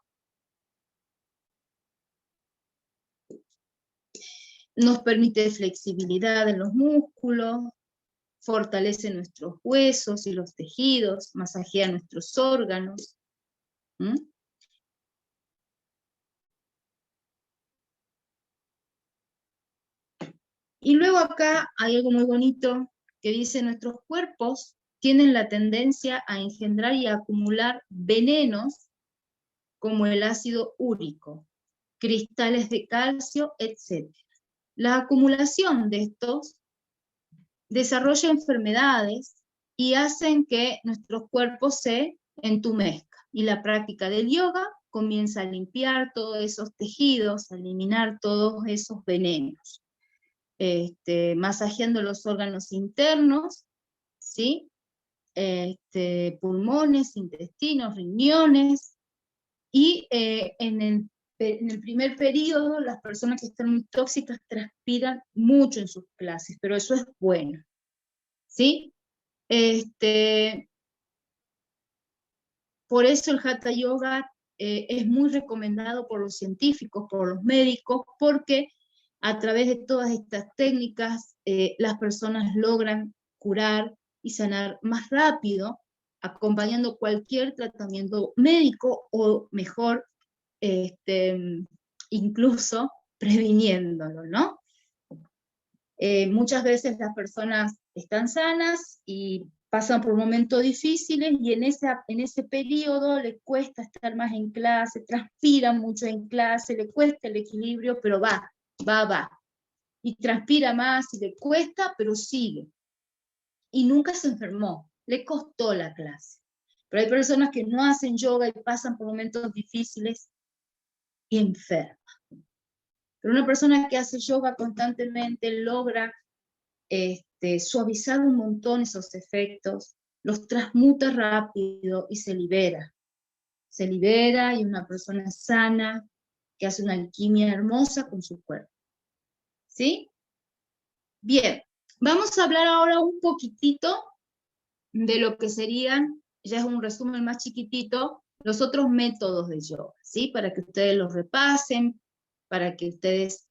Nos permite flexibilidad en los músculos, fortalece nuestros huesos y los tejidos, masajea nuestros órganos. ¿Mm? Y luego acá hay algo muy bonito que dice: nuestros cuerpos tienen la tendencia a engendrar y a acumular venenos como el ácido úrico, cristales de calcio, etc. La acumulación de estos desarrolla enfermedades y hacen que nuestros cuerpos se entumezcan. Y la práctica del yoga comienza a limpiar todos esos tejidos, a eliminar todos esos venenos. Masajeando los órganos internos, ¿sí? Pulmones, intestinos, riñones, y en el primer periodo las personas que están muy tóxicas transpiran mucho en sus clases, pero eso es bueno, ¿sí? Por eso el Hatha Yoga es muy recomendado por los científicos, por los médicos, porque a través de todas estas técnicas las personas logran curar y sanar más rápido, acompañando cualquier tratamiento médico, o mejor, incluso previniéndolo, ¿no? Muchas veces las personas están sanas y pasan por momentos difíciles, y en ese periodo le cuesta estar más en clase, transpira mucho en clase, le cuesta el equilibrio, pero va. Y transpira más y le cuesta, pero sigue. Y nunca se enfermó, le costó la clase. Pero hay personas que no hacen yoga y pasan por momentos difíciles y enferman. Pero una persona que hace yoga constantemente logra suavizar un montón esos efectos, los transmuta rápido y se libera. Se libera, y una persona sana que hace una alquimia hermosa con su cuerpo. ¿Sí? Bien, vamos a hablar ahora un poquitito de lo que serían, ya es un resumen más chiquitito, los otros métodos de yoga, ¿sí? Para que ustedes los repasen, para que ustedes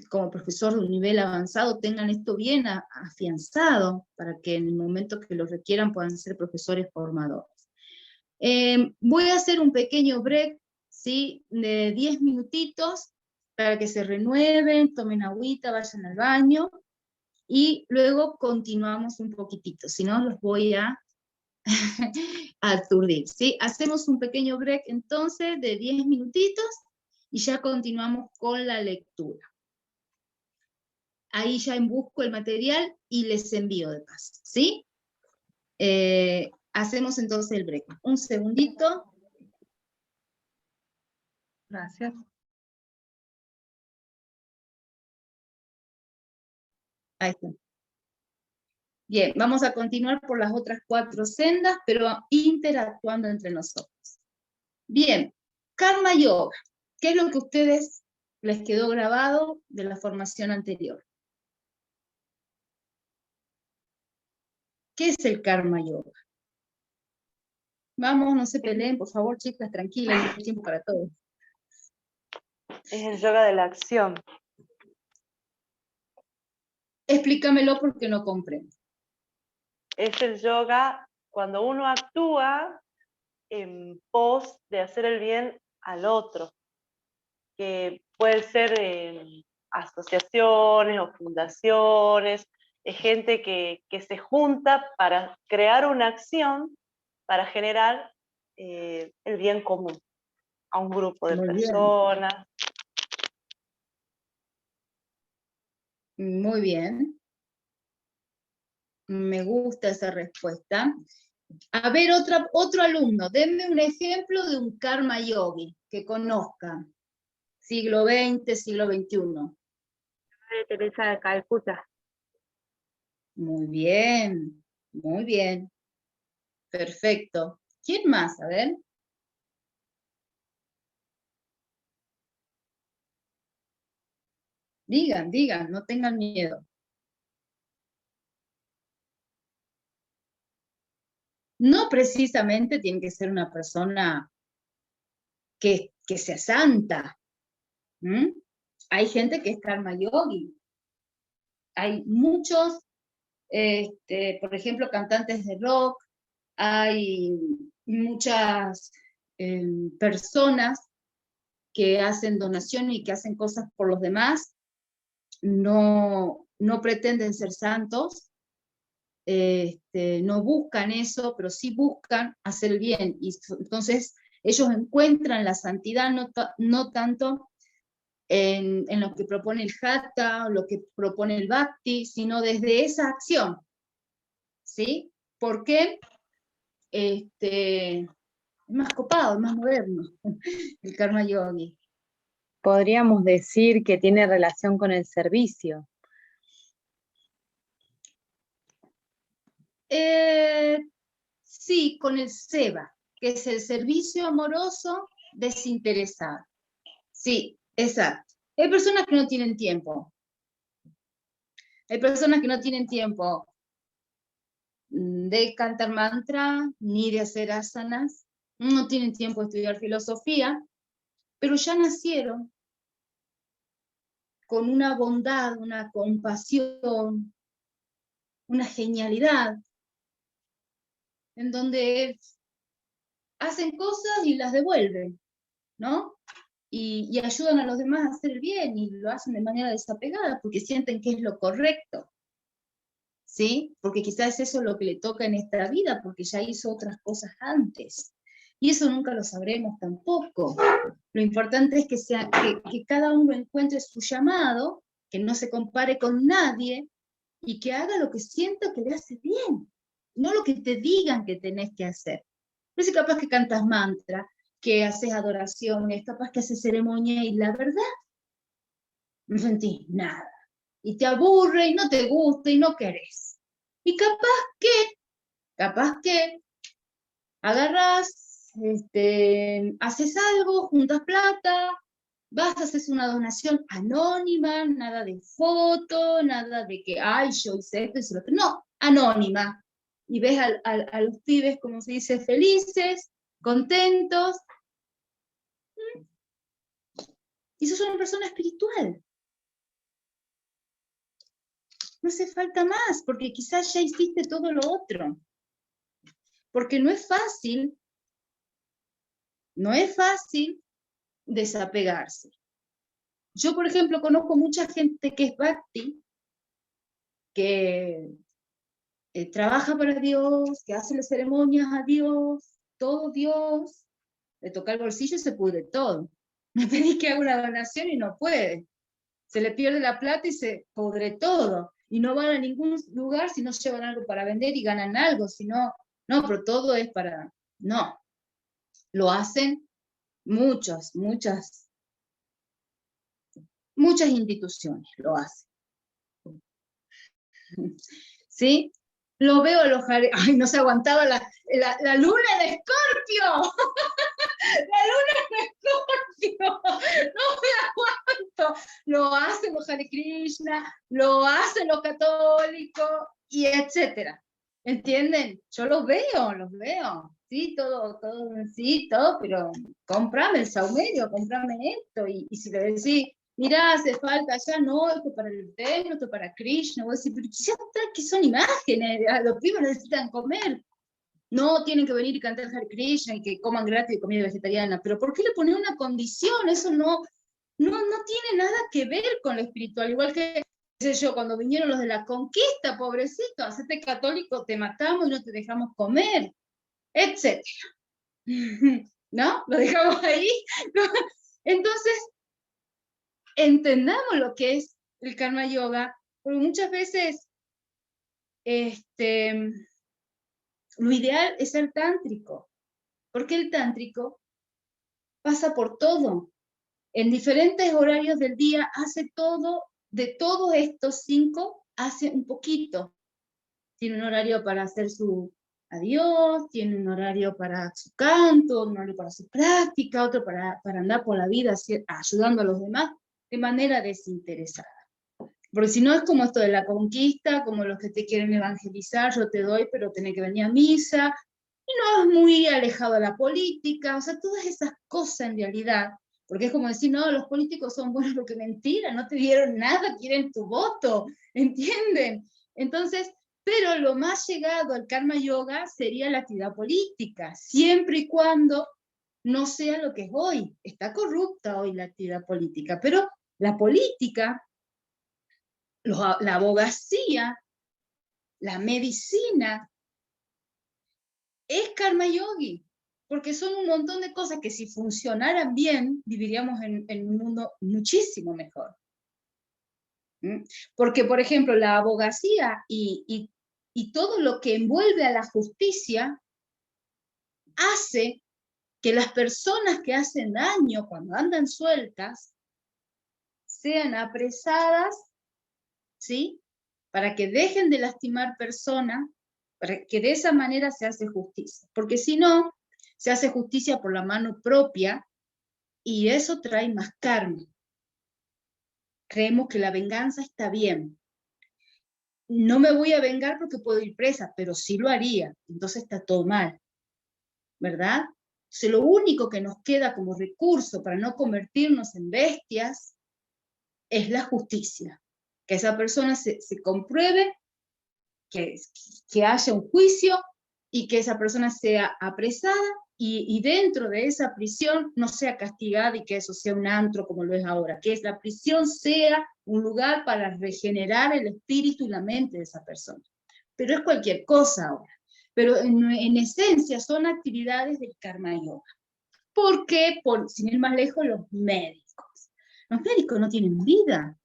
como profesor de un nivel avanzado tengan esto bien afianzado, para que en el momento que lo requieran puedan ser profesores formadores. Voy a hacer un pequeño break, ¿sí? De 10 minutitos, para que se renueven, tomen agüita, vayan al baño, y luego continuamos un poquitito, si no los voy a aturdir, ¿sí? Hacemos un pequeño break entonces de 10 minutitos, y ya continuamos con la lectura. Ahí ya busco el material y les envío de paso, ¿sí? Hacemos entonces el break. Un segundito. Gracias. Ahí está. Bien, vamos a continuar por las otras 4 sendas, pero interactuando entre nosotros. Bien, Karma Yoga. ¿Qué es lo que a ustedes les quedó grabado de la formación anterior? ¿Qué es el Karma Yoga? Vamos, no se peleen, por favor, chicas, tranquilas, hay tiempo para todos. Es el yoga de la acción. Explícamelo porque no comprendo. Es el yoga cuando uno actúa en pos de hacer el bien al otro, que puede ser asociaciones o fundaciones, es gente que se junta para crear una acción para generar el bien común a un grupo de Muy bien. personas. Muy bien. Me gusta esa respuesta. A ver, otro alumno, denme un ejemplo de un karma yogi que conozcan. Siglo XX, siglo XXI. Madre Teresa de Calcuta. Muy bien, muy bien. Perfecto. ¿Quién más? A ver. Digan, no tengan miedo. No precisamente tiene que ser una persona que sea santa. ¿Mm? Hay gente que es karma yogi. Hay muchos, por ejemplo, cantantes de rock, hay muchas personas que hacen donaciones y que hacen cosas por los demás, no pretenden ser santos, no buscan eso, pero sí buscan hacer el bien. Y entonces ellos encuentran la santidad no tanto en lo que propone el Hatha, o lo que propone el Bhakti, sino desde esa acción. ¿Sí? Porque es más copado, es más moderno el karma yogi. Podríamos decir que tiene relación con el servicio. Sí, con el seva, que es el servicio amoroso desinteresado. Sí, exacto. Hay personas que no tienen tiempo. Hay personas que no tienen tiempo de cantar mantra, ni de hacer asanas, no tienen tiempo de estudiar filosofía, pero ya nacieron con una bondad, una compasión, una genialidad, en donde hacen cosas y las devuelven, ¿no? Y ayudan a los demás a hacer el bien, y lo hacen de manera desapegada, porque sienten que es lo correcto, ¿sí? Porque quizás eso es lo que le toca en esta vida, porque ya hizo otras cosas antes. Y eso nunca lo sabremos tampoco. Lo importante es que cada uno encuentre su llamado, que no se compare con nadie, y que haga lo que sienta que le hace bien, no lo que te digan que tenés que hacer. No es capaz que cantas mantra, que haces adoraciones, capaz que haces ceremonia, y la verdad, no sentís nada. Y te aburre, y no te gusta, y no querés. Y capaz que agarras, haces algo, juntas plata, vas a hacer una donación anónima, nada de foto, nada de que, ay, yo hice esto, hice lo otro. No, anónima. Y ves a los pibes, como se dice, felices, contentos. Y sos una persona espiritual. No hace falta más, porque quizás ya hiciste todo lo otro. Porque no es fácil desapegarse. Yo, por ejemplo, conozco mucha gente que es bhakti, que trabaja para Dios, que hace las ceremonias a Dios, todo Dios, le toca el bolsillo y se pudre todo. Me pedí que haga una donación y no puede. Se le pierde la plata y se pudre todo. Y no van a ningún lugar si no llevan algo para vender y ganan algo, sino, no, pero todo es para, no. Lo hacen muchas instituciones, lo hacen. ¿Sí? Lo veo a los jares, ay, no se aguantaba la luna de Escorpio. La luna de Escorpio. No me aguanto. Lo hacen los Hare Krishna, lo hacen los católicos, y etcétera. ¿Entienden? Yo los veo. Sí, todo, sí, todo, pero comprame el saumerio, comprame esto. Y si le decís, mirá, hace falta ya, no, esto para el templo, esto para Krishna, vos decís, pero ya está, que son imágenes, los pibes necesitan comer. No, tienen que venir y cantar Hare Krishna y que coman gratis comida vegetariana, pero ¿por qué le ponen una condición? Eso no tiene nada que ver con lo espiritual, igual que, qué sé yo, cuando vinieron los de la conquista, pobrecito, hacete católico, te matamos y no te dejamos comer, etcétera. ¿No? Lo dejamos ahí. Entonces, entendamos lo que es el karma yoga, porque muchas veces lo ideal es ser tántrico, porque el tántrico pasa por todo. En diferentes horarios del día hace todo, de todos estos 5, hace un poquito. Tiene un horario para hacer su adiós, tiene un horario para su canto, un horario para su práctica, otro para andar por la vida ayudando a los demás de manera desinteresada. Porque si no es como esto de la conquista, como los que te quieren evangelizar, yo te doy, pero tenés que venir a misa, no es muy alejado de la política, o sea, todas esas cosas en realidad, porque es como decir, no, los políticos son buenos, porque mentira, no te dieron nada, quieren tu voto, ¿entienden? Entonces, pero lo más llegado al karma yoga sería la actividad política, siempre y cuando no sea lo que es hoy. Está corrupta hoy la actividad política, pero la política, la abogacía, la medicina, es karma yogi, porque son un montón de cosas que si funcionaran bien, viviríamos en un mundo muchísimo mejor. ¿Mm? Porque, por ejemplo, la abogacía y todo lo que envuelve a la justicia hace que las personas que hacen daño cuando andan sueltas sean apresadas, ¿sí? Para que dejen de lastimar personas, para que de esa manera se hace justicia. Porque si no, se hace justicia por la mano propia y eso trae más karma. Creemos que la venganza está bien. No me voy a vengar porque puedo ir presa, pero sí lo haría. Entonces está todo mal, ¿verdad? Entonces lo único que nos queda como recurso para no convertirnos en bestias es la justicia. Que esa persona se compruebe, que haya un juicio y que esa persona sea apresada y dentro de esa prisión no sea castigada y que eso sea un antro como lo es ahora, que la prisión sea un lugar para regenerar el espíritu y la mente de esa persona. Pero es cualquier cosa ahora. Pero en esencia son actividades del karma yoga. ¿Por qué? Sin ir más lejos, los médicos. Los médicos no tienen vida.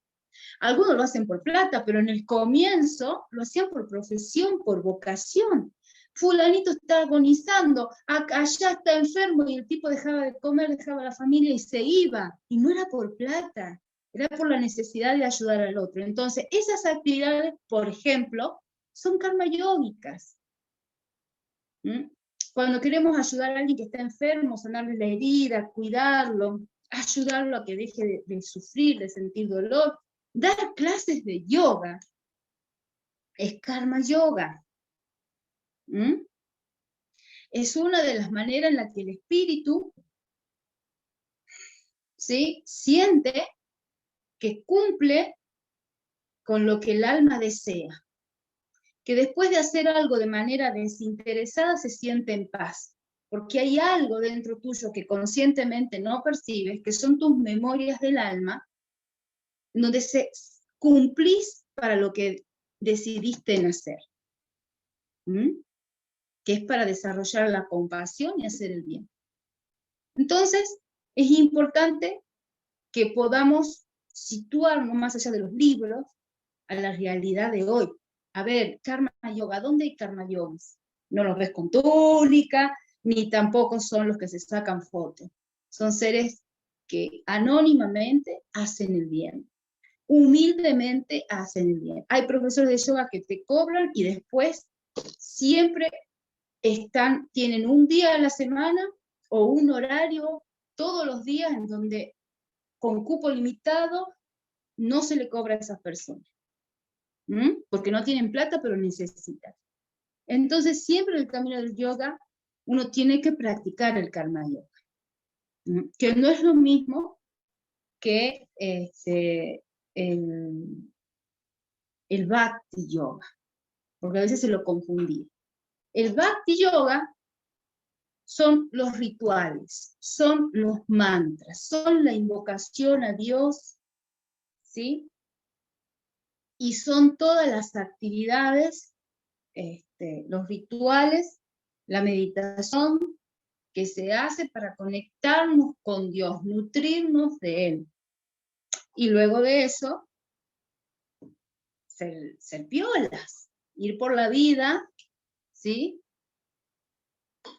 Algunos lo hacen por plata, pero en el comienzo lo hacían por profesión, por vocación. Fulanito está agonizando, allá está enfermo y el tipo dejaba de comer, dejaba a la familia y se iba. Y no era por plata, era por la necesidad de ayudar al otro. Entonces, esas actividades, por ejemplo, son karma yógicas. ¿Mm? Cuando queremos ayudar a alguien que está enfermo, sanarle la herida, cuidarlo, ayudarlo a que deje de sufrir, de sentir dolor, dar clases de yoga es karma yoga. ¿Mm? Es una de las maneras en las que el espíritu, ¿sí?, siente que cumple con lo que el alma desea. Que después de hacer algo de manera desinteresada se siente en paz. Porque hay algo dentro tuyo que conscientemente no percibes, que son tus memorias del alma, donde cumplís para lo que decidiste nacer. ¿Mm? Que es para desarrollar la compasión y hacer el bien. Entonces, es importante que podamos situarnos más allá de los libros a la realidad de hoy. A ver, karma yoga, ¿dónde hay karma yogis? No los ves con túnica, ni tampoco son los que se sacan fotos. Son seres que anónimamente hacen el bien. Humildemente hacen el bien. Hay profesores de yoga que te cobran y después siempre tienen un día a la semana o un horario todos los días en donde con cupo limitado no se le cobra a esas personas. Porque no tienen plata, pero necesitan. Entonces, siempre en el camino del yoga, uno tiene que practicar el karma yoga. Que no es lo mismo que el bhakti yoga. Porque a veces se lo confundí. El bhakti yoga son los rituales, son los mantras, son la invocación a Dios, ¿sí? Y son todas las actividades, los rituales, la meditación que se hace para conectarnos con Dios, nutrirnos de Él. Y luego de eso, ser piolas, ir por la vida, ¿sí?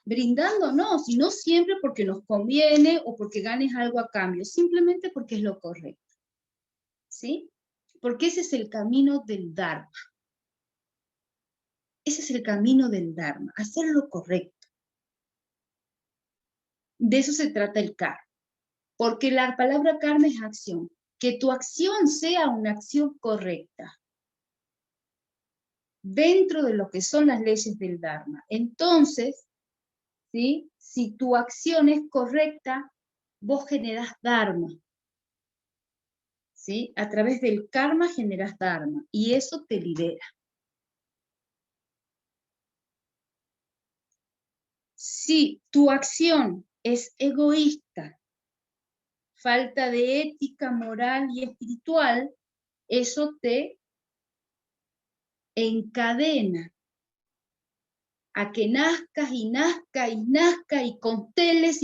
Brindándonos, y no siempre porque nos conviene o porque ganes algo a cambio, simplemente porque es lo correcto, ¿sí? Porque ese es el camino del Dharma. Ese es el camino del Dharma, hacer lo correcto. De eso se trata el karma, porque la palabra karma es acción, que tu acción sea una acción correcta, dentro de lo que son las leyes del Dharma. Entonces, ¿sí? Si tu acción es correcta, vos generás dharma, ¿sí? A través del karma generás dharma, y eso te libera. Si tu acción es egoísta, falta de ética, moral y espiritual, eso te encadena a que nazcas y nazca y nazca y consteles,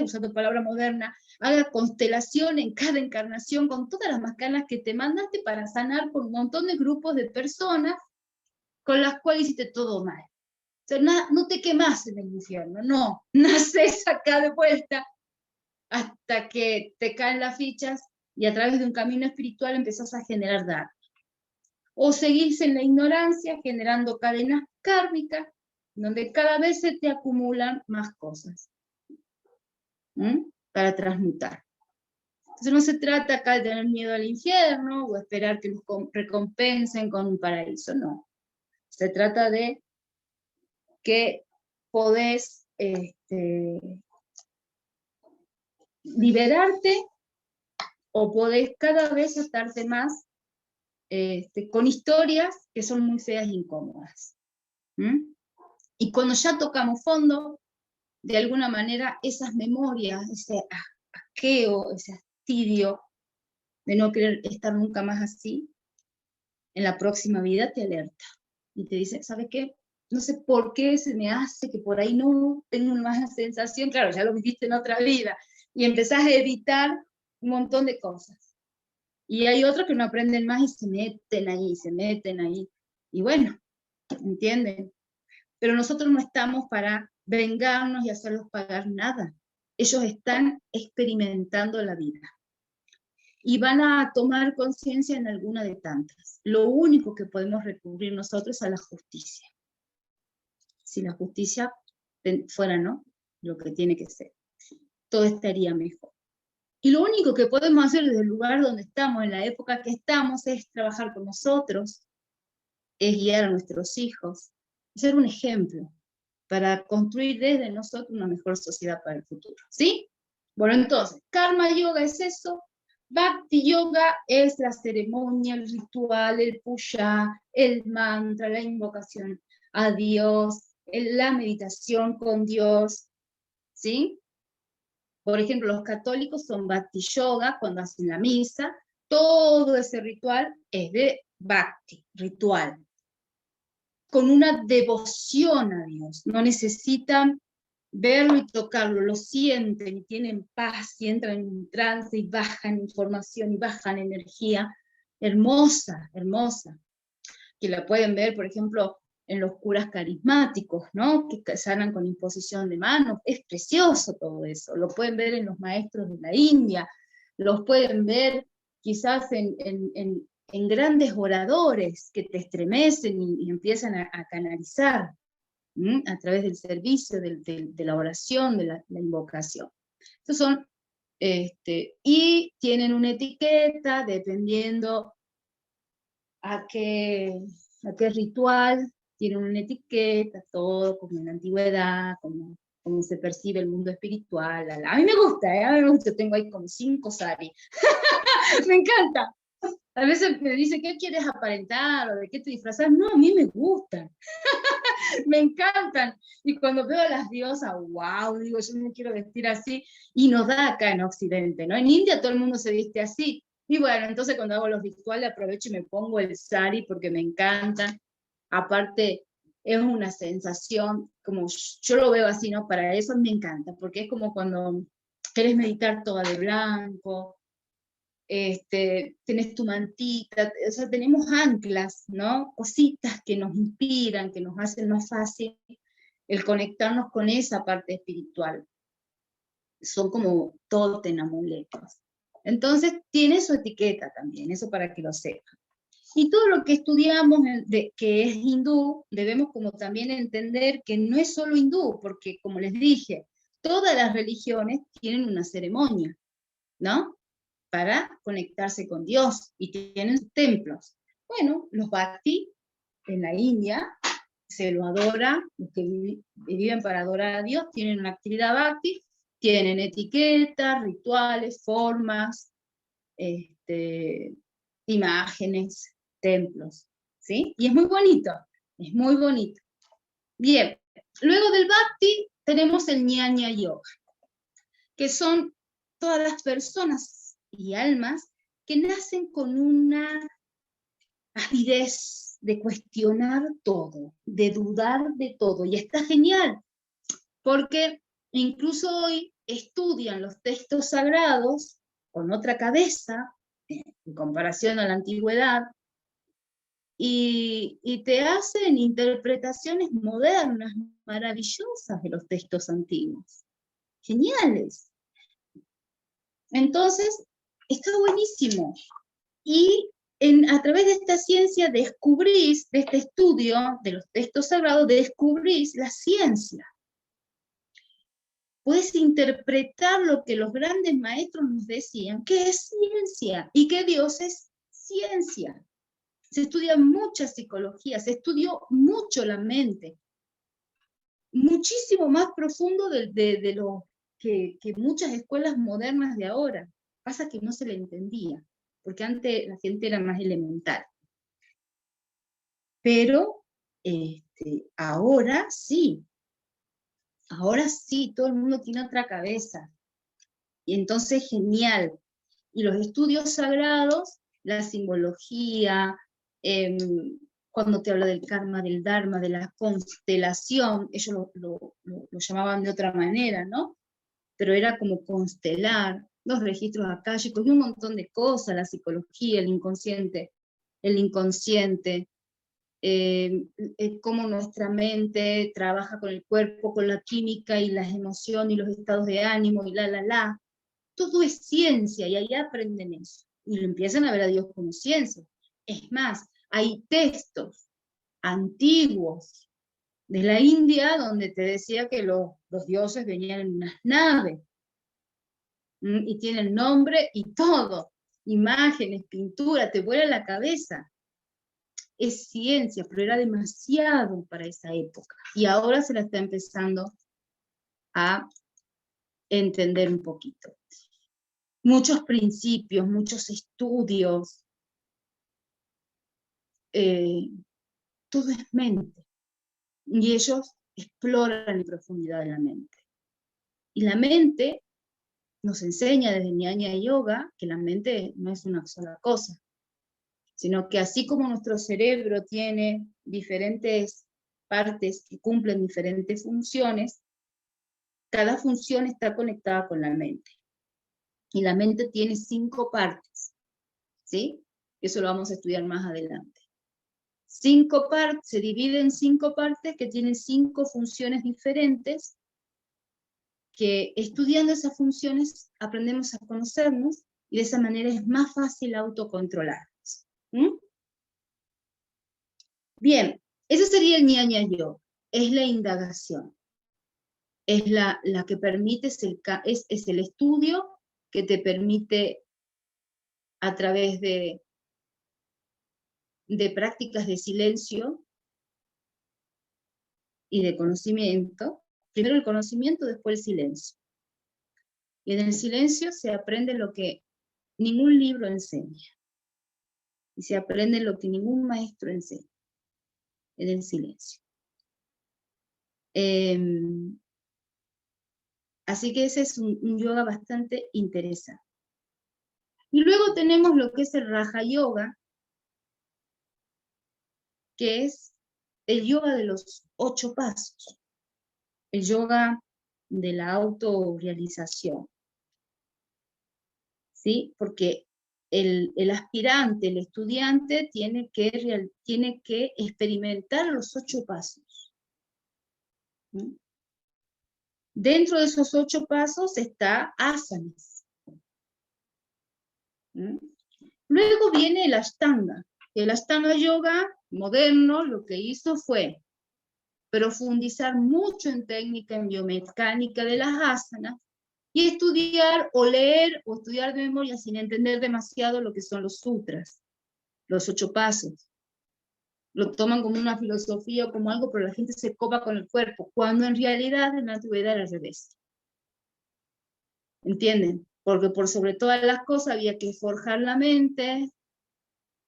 usando palabra moderna, haga constelación en cada encarnación con todas las macanas que te mandaste para sanar con un montón de grupos de personas con las cuales hiciste todo mal. O sea, no te quemas en el infierno, no, naces acá de vuelta hasta que te caen las fichas y a través de un camino espiritual empezás a generar daño. O seguís en la ignorancia generando cadenas kármicas donde cada vez se te acumulan más cosas para transmutar. Entonces no se trata acá de tener miedo al infierno o esperar que nos recompensen con un paraíso, no. Se trata de que podés liberarte o podés cada vez estarte más con historias que son muy feas e incómodas. Y cuando ya tocamos fondo, de alguna manera esas memorias, ese asqueo, ese fastidio de no querer estar nunca más así, en la próxima vida te alerta y te dice, ¿sabes qué? No sé por qué se me hace que por ahí no tengo más la sensación, claro, ya lo viviste en otra vida, y empezás a evitar un montón de cosas. Y hay otros que no aprenden más y se meten ahí, y bueno, ¿entienden? Pero nosotros no estamos para vengarnos y hacerlos pagar nada. Ellos están experimentando la vida. Y van a tomar conciencia en alguna de tantas. Lo único que podemos recurrir nosotros es a la justicia. Si la justicia fuera, ¿no?, lo que tiene que ser, todo estaría mejor. Y lo único que podemos hacer desde el lugar donde estamos, en la época que estamos, es trabajar con nosotros, es guiar a nuestros hijos, ser un ejemplo para construir desde nosotros una mejor sociedad para el futuro, ¿sí? Bueno, entonces, Karma Yoga es eso, Bhakti Yoga es la ceremonia, el ritual, el puja, el mantra, la invocación a Dios, la meditación con Dios, ¿sí? Por ejemplo, los católicos son Bhakti Yoga cuando hacen la misa, todo ese ritual es de Bhakti, ritual, con una devoción a Dios, no necesitan verlo y tocarlo, lo sienten y tienen paz y entran en un trance y bajan información y bajan energía, hermosa, hermosa, que la pueden ver, por ejemplo, en los curas carismáticos, ¿no?, que sanan con imposición de manos, es precioso todo eso, lo pueden ver en los maestros de la India, los pueden ver quizás en grandes oradores que te estremecen y empiezan a canalizar a través del servicio, de la oración, de la invocación. Estos son, y tienen una etiqueta dependiendo a qué ritual, tienen una etiqueta, todo como en la antigüedad, como se percibe el mundo espiritual. A mí me gusta, a mí me gusta, tengo ahí como 5 saris. Me encanta. A veces me dice, ¿qué quieres aparentar? ¿O de qué te disfrazas? No, a mí me gustan. Me encantan. Y cuando veo a las diosas, wow, digo, yo me quiero vestir así. Y nos da acá en Occidente, ¿no? En India todo el mundo se viste así. Y bueno, entonces cuando hago los rituales aprovecho y me pongo el sari porque me encantan. Aparte, es una sensación, como yo lo veo así, ¿no? Para eso me encanta, porque es como cuando querés meditar toda de blanco, tenés tu mantita, o sea, tenemos anclas, ¿no? Cositas que nos inspiran, que nos hacen más fácil el conectarnos con esa parte espiritual. Son como tótem, amuletos. Entonces, tiene su etiqueta también, eso para que lo sepan. Y todo lo que estudiamos que es hindú, debemos como también entender que no es solo hindú, porque como les dije, todas las religiones tienen una ceremonia, ¿no?, para conectarse con Dios, y tienen templos. Bueno, los Bhakti en la India se lo adora, los que viven para adorar a Dios, tienen una actividad bhakti, tienen etiquetas, rituales, formas, imágenes, templos, ¿sí? Y es muy bonito, es muy bonito. Bien, luego del bhakti tenemos el ñaña yoga, que son todas las personas y almas que nacen con una avidez de cuestionar todo, de dudar de todo, y está genial, porque incluso hoy estudian los textos sagrados con otra cabeza, en comparación a la antigüedad, y te hacen interpretaciones modernas, maravillosas de los textos antiguos. Geniales. Entonces, está buenísimo. Y a través de esta ciencia descubrís, de este estudio de los textos sagrados, descubrís la ciencia. Puedes interpretar lo que los grandes maestros nos decían, que es ciencia y que Dios es ciencia. Se estudia mucha psicología, se estudió mucho la mente, muchísimo más profundo de lo que muchas escuelas modernas de ahora. Pasa que no se le entendía, porque antes la gente era más elemental. Pero ahora sí, todo el mundo tiene otra cabeza. Y entonces, genial. Y los estudios sagrados, la simbología, cuando te habla del karma, del dharma, de la constelación, ellos lo llamaban de otra manera, ¿no? Pero era como constelar, los registros akáshicos y un montón de cosas, la psicología, el inconsciente, cómo nuestra mente trabaja con el cuerpo, con la química y las emociones y los estados de ánimo y todo es ciencia, y ahí aprenden eso, y lo empiezan a ver a Dios como ciencia. Es más, hay textos antiguos de la India donde te decía que los dioses venían en unas naves, y tienen nombre y todo, imágenes, pintura, te vuela la cabeza. Es ciencia, pero era demasiado para esa época, y ahora se la está empezando a entender un poquito. Muchos principios, muchos estudios, todo es mente, y ellos exploran en profundidad de la mente. Y la mente nos enseña desde Ñaña Yoga que la mente no es una sola cosa, sino que así como nuestro cerebro tiene diferentes partes que cumplen diferentes funciones, cada función está conectada con la mente. Y la mente tiene 5 partes, ¿sí? Eso lo vamos a estudiar más adelante. 5 partes, se divide en 5 partes que tienen 5 funciones diferentes, que estudiando esas funciones aprendemos a conocernos, y de esa manera es más fácil autocontrolarnos. Bien, eso sería el Ñaña Yoga, es la indagación. Es la que permite, es el estudio que te permite, a través de prácticas de silencio y de conocimiento, primero el conocimiento, después el silencio. Y en el silencio se aprende lo que ningún libro enseña, y se aprende lo que ningún maestro enseña, en el silencio. Así que ese es un yoga bastante interesante. Y luego tenemos lo que es el Raja Yoga, que es el yoga de los 8 pasos, el yoga de la autorrealización, ¿sí? Porque el aspirante, el estudiante, tiene que experimentar los 8 pasos. ¿Sí? Dentro de esos 8 pasos está asanas. ¿Sí? Luego viene el Ashtanga. El Ashtanga Yoga moderno lo que hizo fue profundizar mucho en técnica, en biomecánica de las asanas, y estudiar o leer o estudiar de memoria sin entender demasiado lo que son los sutras, los 8 pasos. lo toman como una filosofía o como algo, pero la gente se copa con el cuerpo, cuando en realidad en la antigüedad era al revés. ¿Entienden? Porque por sobre todas las cosas había que forjar la mente,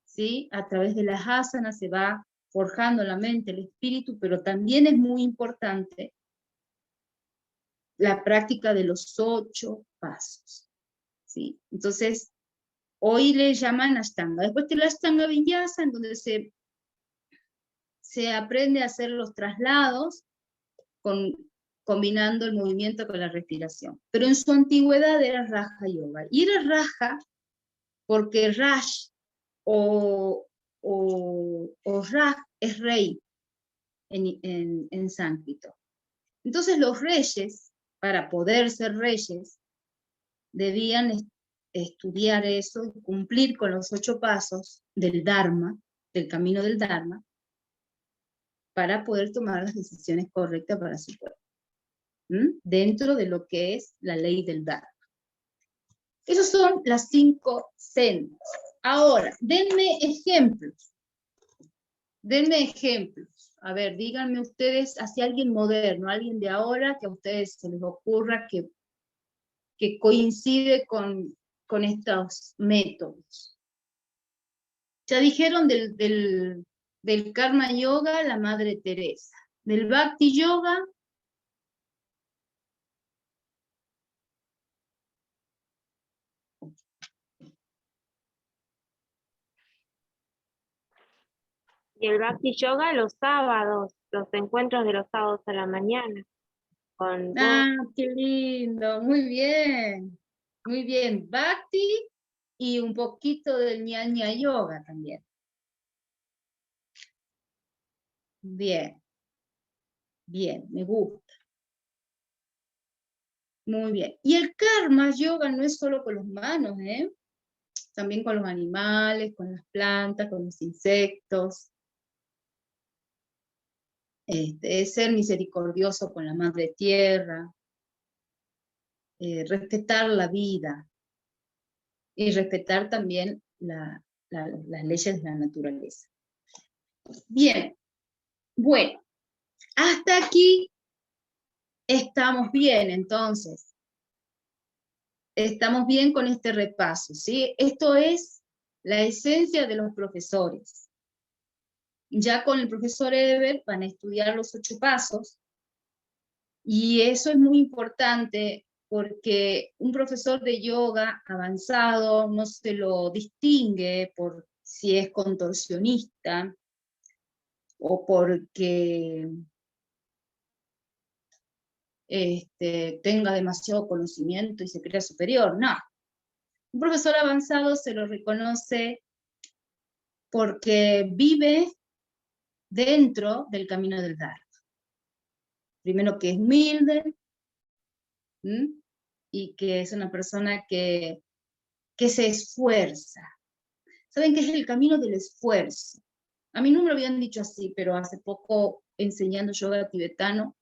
¿sí? A través de las asanas se va forjando la mente, el espíritu, pero también es muy importante la práctica de los 8 pasos, ¿sí? Entonces, hoy le llaman Ashtanga. Después de la Ashtanga Vinyasa, en donde se aprende a hacer los traslados combinando el movimiento con la respiración. Pero en su antigüedad era Raja Yoga. Y era Raja porque Raj o Raj es rey en sánscrito. Entonces los reyes, para poder ser reyes, debían estudiar eso y cumplir con los 8 pasos del Dharma, del camino del Dharma, para poder tomar las decisiones correctas para su pueblo, dentro de lo que es la ley del Dharma. Esas son las 5 sendas. Ahora, denme ejemplos. Denme ejemplos. A ver, díganme ustedes hacia alguien moderno, alguien de ahora que a ustedes se les ocurra que coincide con estos métodos. Ya dijeron del Karma Yoga, la Madre Teresa. Del Bhakti Yoga, Y el Bhakti Yoga los sábados, los encuentros de los sábados a la mañana. Con qué lindo, muy bien. Muy bien, Bhakti y un poquito del Jnana Yoga también. Bien, bien, me gusta. Muy bien. Y el Karma Yoga no es solo con los humanos, también con los animales, con las plantas, con los insectos. Es ser misericordioso con la madre tierra, respetar la vida y respetar también las leyes de la naturaleza. Bien, bueno, hasta aquí estamos bien, entonces. Estamos bien con este repaso, ¿sí? Esto es la esencia de los profesores. Ya con el profesor Eber van a estudiar los 8 pasos, y eso es muy importante porque un profesor de yoga avanzado no se lo distingue por si es contorsionista o porque tenga demasiado conocimiento y se crea superior, no. Un profesor avanzado se lo reconoce porque vive dentro del camino del Dharma. Primero que es humilde, y que es una persona que se esfuerza. ¿Saben qué es el camino del esfuerzo? A mí no me lo habían dicho así, pero hace poco enseñando yoga tibetano,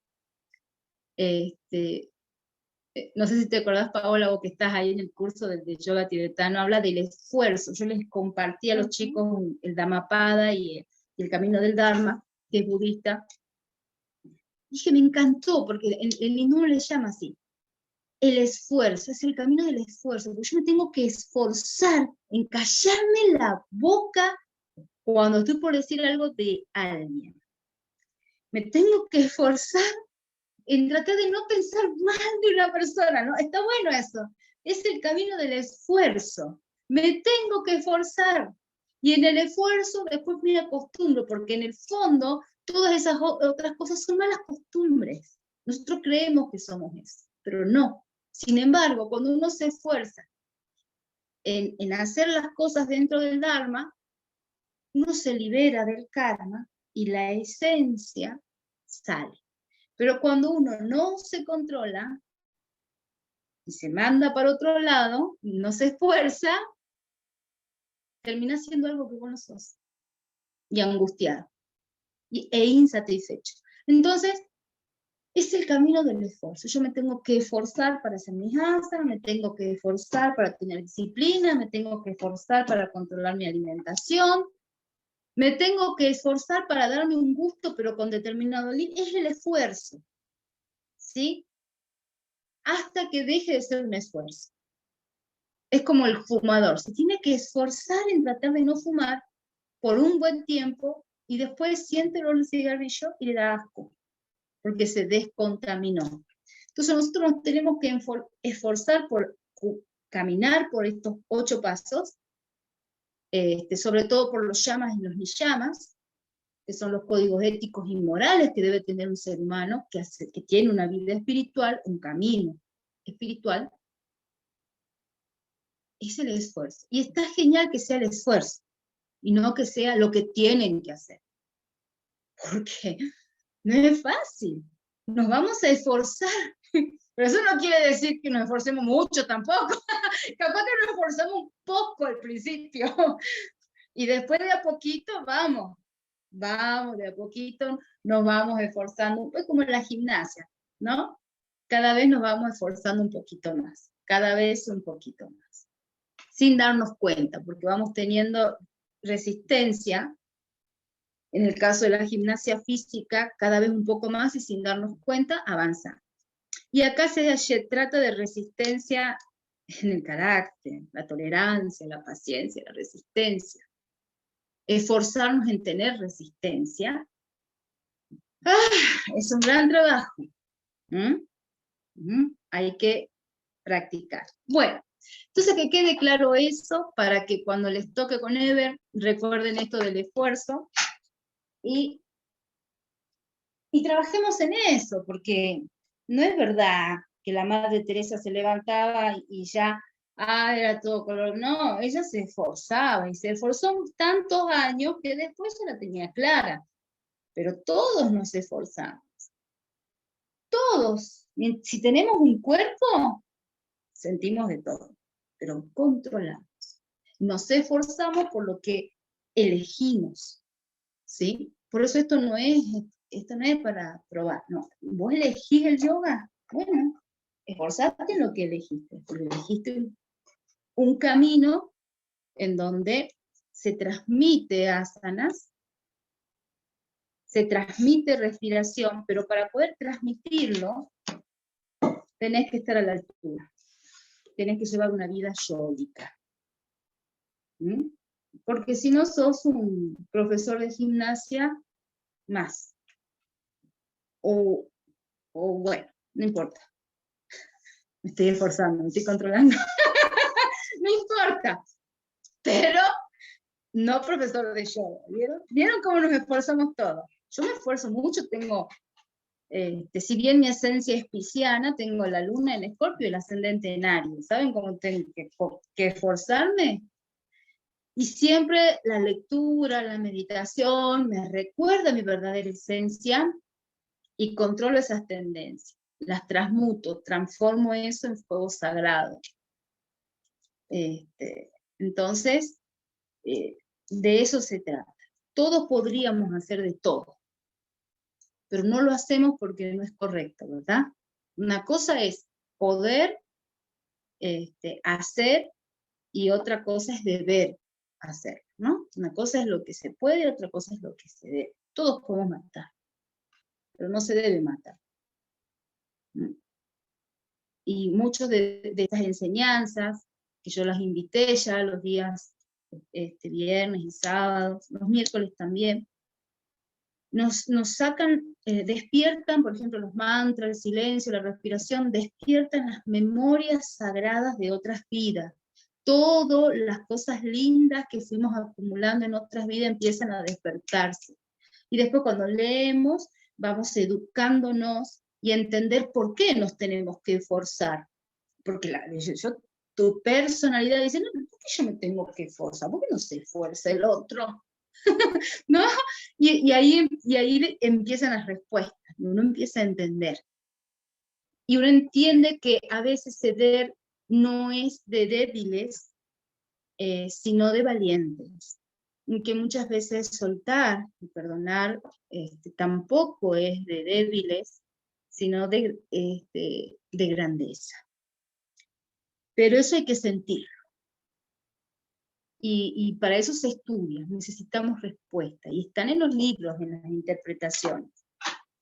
no sé si te acordás, Paola, vos que estás ahí en el curso de yoga tibetano, habla del esfuerzo. Yo les compartí a los chicos el Dhammapada y el camino del Dharma, que es budista. Dije, me encantó, porque en hindú no le llama así. El esfuerzo, es el camino del esfuerzo, porque yo me tengo que esforzar en callarme la boca cuando estoy por decir algo de alguien. Me tengo que esforzar en tratar de no pensar mal de una persona, ¿no? Está bueno eso. Es el camino del esfuerzo. Me tengo que esforzar. Y en el esfuerzo después me acostumbro, porque en el fondo todas esas otras cosas son malas costumbres. Nosotros creemos que somos eso, pero no. Sin embargo, cuando uno se esfuerza en hacer las cosas dentro del Dharma, uno se libera del karma y la esencia sale. Pero cuando uno no se controla y se manda para otro lado, no se esfuerza, termina siendo algo que vos no sos. Y angustiado. E insatisfecho. Entonces, es el camino del esfuerzo. Yo me tengo que esforzar para hacer mis asanas, me tengo que esforzar para tener disciplina, me tengo que esforzar para controlar mi alimentación, Me tengo que esforzar para darme un gusto, pero con determinado límite. Es el esfuerzo, ¿sí? Hasta que deje de ser un esfuerzo. Es como el fumador, se tiene que esforzar en tratar de no fumar por un buen tiempo y después siente el olor del cigarrillo y le da asco, porque se descontaminó. Entonces nosotros nos tenemos que esforzar por caminar por estos 8 pasos, sobre todo por los yamas y los niyamas, que son los códigos éticos y morales que debe tener un ser humano que tiene una vida espiritual, un camino espiritual. Es el esfuerzo. Y está genial que sea el esfuerzo, y no que sea lo que tienen que hacer. Porque no es fácil. Nos vamos a esforzar. Pero eso no quiere decir que nos esforcemos mucho tampoco. Capaz que nos esforzamos un poco al principio. Y después de a poquito vamos de a poquito, nos vamos esforzando, pues como en la gimnasia, ¿no? Cada vez nos vamos esforzando un poquito más, cada vez un poquito más, sin darnos cuenta, porque vamos teniendo resistencia, en el caso de la gimnasia física, cada vez un poco más y sin darnos cuenta, avanzamos. Y acá se trata de resistencia en el carácter, la tolerancia, la paciencia, la resistencia. Esforzarnos en tener resistencia, es un gran trabajo. Hay que practicar. Bueno, entonces que quede claro eso, para que cuando les toque con Eber, recuerden esto del esfuerzo, y trabajemos en eso, porque no es verdad que la Madre Teresa se levantaba y ya, era todo color. No, ella se esforzaba, y se esforzó tantos años que después ya la tenía clara. Pero todos nos esforzamos. Todos. Si tenemos un cuerpo, sentimos de todo, pero controlamos. Nos esforzamos por lo que elegimos, ¿sí? Por eso esto no es para probar, no. ¿Vos elegís el yoga? Bueno, esforzate en lo que elegiste, porque elegiste un camino en donde se transmite asanas, se transmite respiración, pero para poder transmitirlo, tenés que estar a la altura. Tenés que llevar una vida yógica. Porque si no sos un profesor de gimnasia más. O bueno, no importa. Me estoy esforzando, me estoy controlando. No importa. Pero no profesor de yoga. ¿Vieron? ¿Vieron cómo nos esforzamos todos? Yo me esfuerzo mucho, tengo, si bien mi esencia es pisciana, tengo la luna en Escorpio y el ascendente en Aries. ¿Saben cómo tengo que esforzarme? Y siempre la lectura, la meditación, me recuerda mi verdadera esencia y controlo esas tendencias. Las transmuto, transformo eso en fuego sagrado. Entonces, de eso se trata. Todos podríamos hacer de todo, pero no lo hacemos porque no es correcto, ¿verdad? Una cosa es poder hacer, y otra cosa es deber hacer, ¿no? Una cosa es lo que se puede, otra cosa es lo que se debe. Todos podemos matar, pero no se debe matar. Y muchas de estas enseñanzas, que yo las invité ya los días viernes y sábados, los miércoles también, nos sacan, despiertan, por ejemplo, los mantras, el silencio, la respiración, despiertan las memorias sagradas de otras vidas. Todas las cosas lindas que fuimos acumulando en otras vidas empiezan a despertarse. Y después cuando leemos, vamos educándonos y a entender por qué nos tenemos que esforzar. Porque tu personalidad dice, no, ¿por qué yo me tengo que esforzar? ¿Por qué no se esfuerza el otro? ¿No? Y ahí empiezan las respuestas, uno empieza a entender. Y uno entiende que a veces ceder no es de débiles, sino de valientes. Y que muchas veces soltar y perdonar tampoco es de débiles, sino de grandeza. Pero eso hay que sentirlo. y para eso se estudia, necesitamos respuesta, y están en los libros, en las interpretaciones.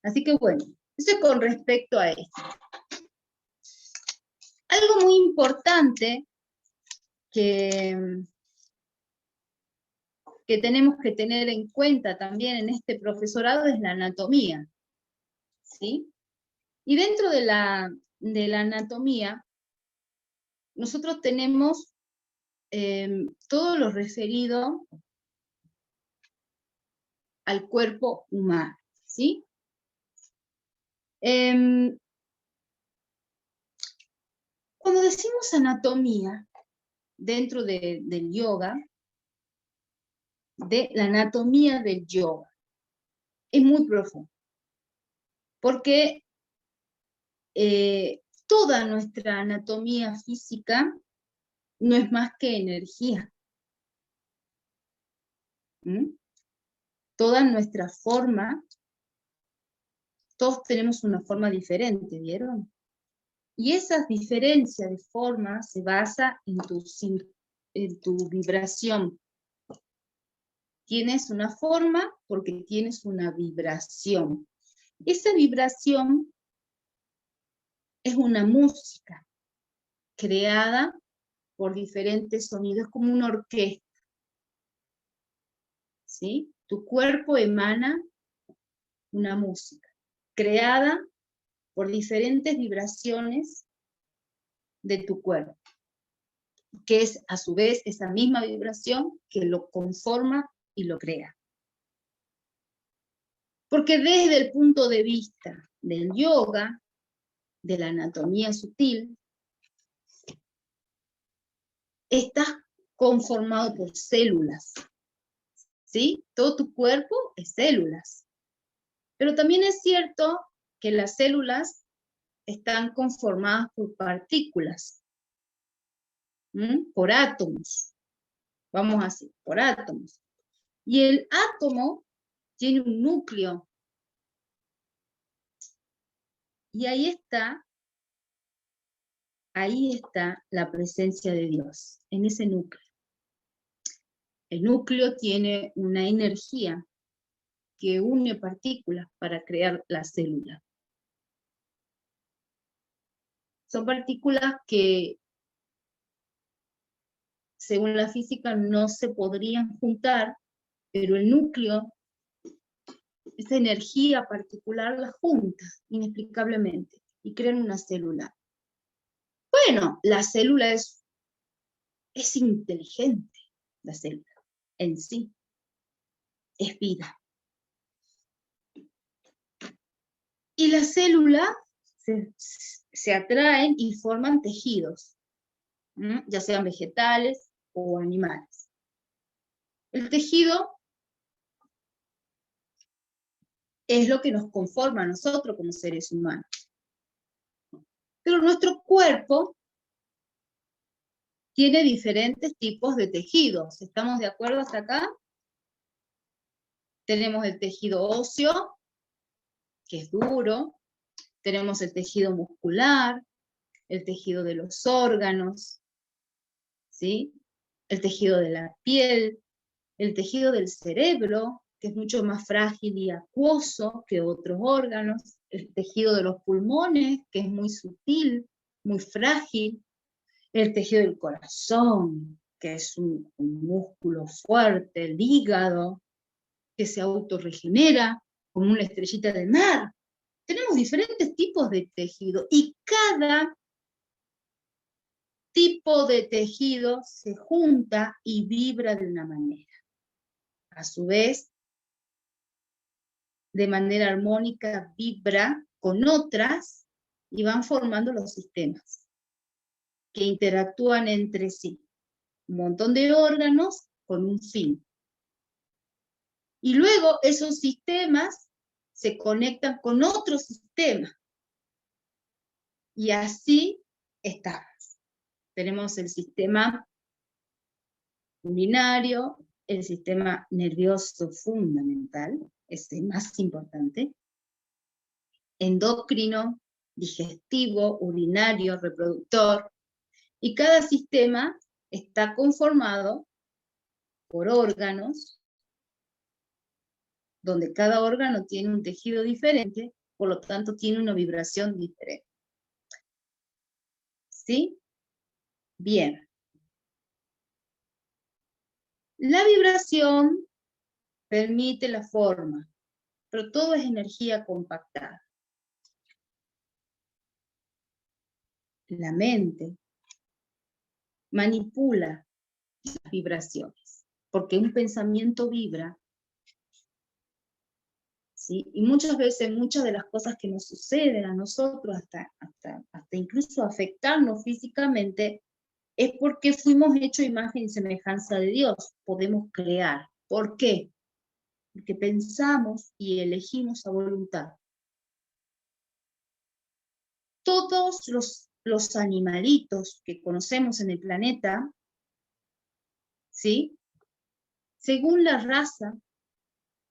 Así que bueno, eso es con respecto a esto. Algo muy importante que tenemos que tener en cuenta también en este profesorado es la anatomía, ¿sí? Y dentro de la anatomía, nosotros tenemos todo lo referido al cuerpo humano, ¿sí? Cuando decimos anatomía, dentro del yoga, de la anatomía del yoga, es muy profundo, porque toda nuestra anatomía física no es más que energía. Toda nuestra forma, todos tenemos una forma diferente, ¿vieron? Y esa diferencia de forma se basa en tu vibración. Tienes una forma porque tienes una vibración. Esa vibración es una música creada por diferentes sonidos, como una orquesta, ¿sí? Tu cuerpo emana una música creada por diferentes vibraciones de tu cuerpo, que es a su vez esa misma vibración que lo conforma y lo crea. Porque desde el punto de vista del yoga, de la anatomía sutil, estás conformado por células, ¿sí? Todo tu cuerpo es células. Pero también es cierto que las células están conformadas por partículas, por átomos. Vamos así, por átomos. Y el átomo tiene un núcleo. Y ahí está la presencia de Dios, en ese núcleo. El núcleo tiene una energía que une partículas para crear la célula. Son partículas que, según la física, no se podrían juntar, pero el núcleo, esa energía particular, la junta inexplicablemente y crean una célula. Bueno, la célula es inteligente, la célula en sí, es vida. Y las células se atraen y forman tejidos, ya sean vegetales o animales. El tejido es lo que nos conforma a nosotros como seres humanos. Pero nuestro cuerpo tiene diferentes tipos de tejidos. ¿Estamos de acuerdo hasta acá? Tenemos el tejido óseo, que es duro. Tenemos el tejido muscular, el tejido de los órganos, ¿sí? El tejido de la piel, el tejido del cerebro, que es mucho más frágil y acuoso que otros órganos, el tejido de los pulmones, que es muy sutil, muy frágil, el tejido del corazón, que es un músculo fuerte, el hígado, que se autorregenera como una estrellita de mar. Tenemos diferentes tipos de tejido y cada tipo de tejido se junta y vibra de una manera. A su vez, de manera armónica vibra con otras y van formando los sistemas que interactúan entre sí. Un montón de órganos con un fin. Y luego esos sistemas se conectan con otros sistemas. Y así estamos. Tenemos el sistema urinario, el sistema nervioso fundamental, es el más importante, endocrino, digestivo, urinario, reproductor, y cada sistema está conformado por órganos, donde cada órgano tiene un tejido diferente, por lo tanto tiene una vibración diferente. ¿Sí? Bien. La vibración permite la forma, pero todo es energía compactada. La mente manipula las vibraciones, porque un pensamiento vibra, ¿sí? Y muchas veces, muchas de las cosas que nos suceden a nosotros, hasta incluso afectarnos físicamente, es porque fuimos hechos imagen y semejanza de Dios. Podemos crear. ¿Por qué? Porque pensamos y elegimos a voluntad. Todos los animalitos que conocemos en el planeta, ¿sí? Según la raza,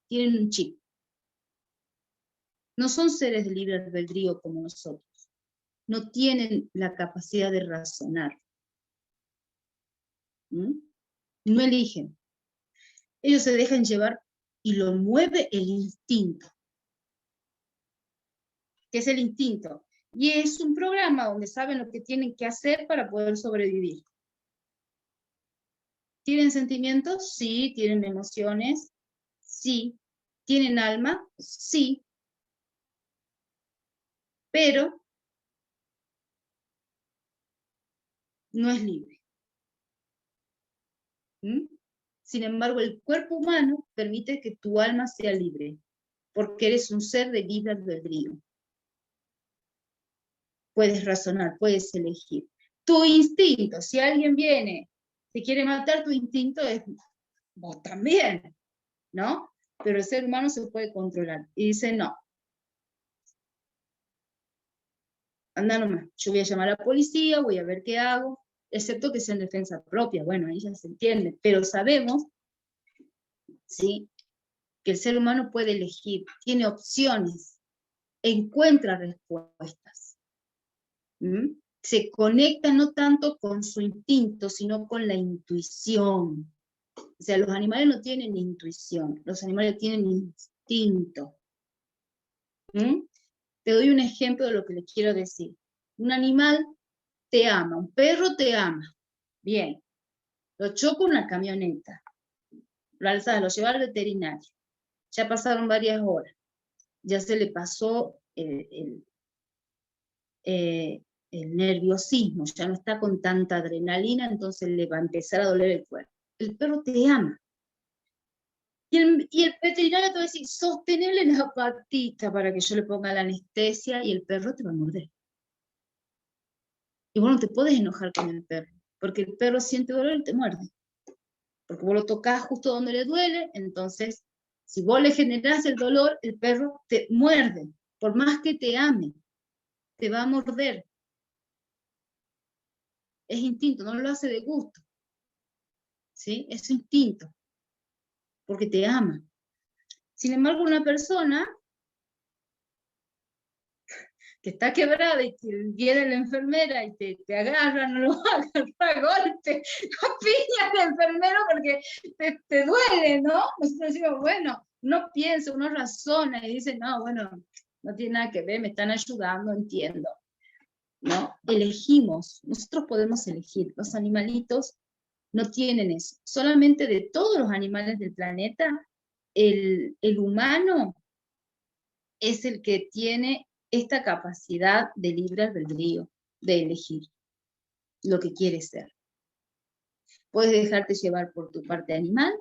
tienen un chip. No son seres de libre albedrío como nosotros. No tienen la capacidad de razonar. No eligen. Ellos se dejan llevar y lo mueve el instinto. ¿Qué es el instinto? Y es un programa donde saben lo que tienen que hacer para poder sobrevivir. ¿Tienen sentimientos? Sí. ¿Tienen emociones? Sí. ¿Tienen alma? Sí. Pero no es libre. Sin embargo, el cuerpo humano permite que tu alma sea libre, porque eres un ser de libre albedrío. Puedes razonar, puedes elegir. Tu instinto, si alguien viene, te quiere matar, tu instinto es, vos también, ¿no? Pero el ser humano se puede controlar. Y dice, no. Anda nomás, yo voy a llamar a la policía, voy a ver qué hago, excepto que sea en defensa propia. Bueno, ahí ya se entiende. Pero sabemos, ¿sí?, que el ser humano puede elegir, tiene opciones, encuentra respuestas. Se conecta no tanto con su instinto, sino con la intuición. O sea, los animales no tienen intuición, los animales tienen instinto. Te doy un ejemplo de lo que les quiero decir. Un animal te ama, un perro te ama. Bien, lo choca una camioneta, lo alzas, lo lleva al veterinario. Ya pasaron varias horas, ya se le pasó el nerviosismo, ya no está con tanta adrenalina, entonces le va a empezar a doler el cuerpo. El perro te ama. Y el veterinario te va a decir, sostenerle la patita para que yo le ponga la anestesia y el perro te va a morder. Y vos no te podés enojar con el perro, porque el perro siente dolor y te muerde. Porque vos lo tocás justo donde le duele, entonces, si vos le generás el dolor, el perro te muerde. Por más que te ame, te va a morder. Es instinto, no lo hace de gusto. ¿Sí? Es instinto. Porque te ama. Sin embargo, una persona que está quebrada y viene la enfermera y te agarra, no lo va a agarrar a golpe, a piña al enfermero porque te duele, ¿no? Nosotros decimos, bueno, uno piensa, uno razona y dice, no, bueno, no tiene nada que ver, me están ayudando, entiendo. ¿No? Elegimos, nosotros podemos elegir, los animalitos no tienen eso. Solamente de todos los animales del planeta, el humano es el que tiene esta capacidad de libre albedrío, de elegir lo que quiere ser. Puedes dejarte llevar por tu parte animal,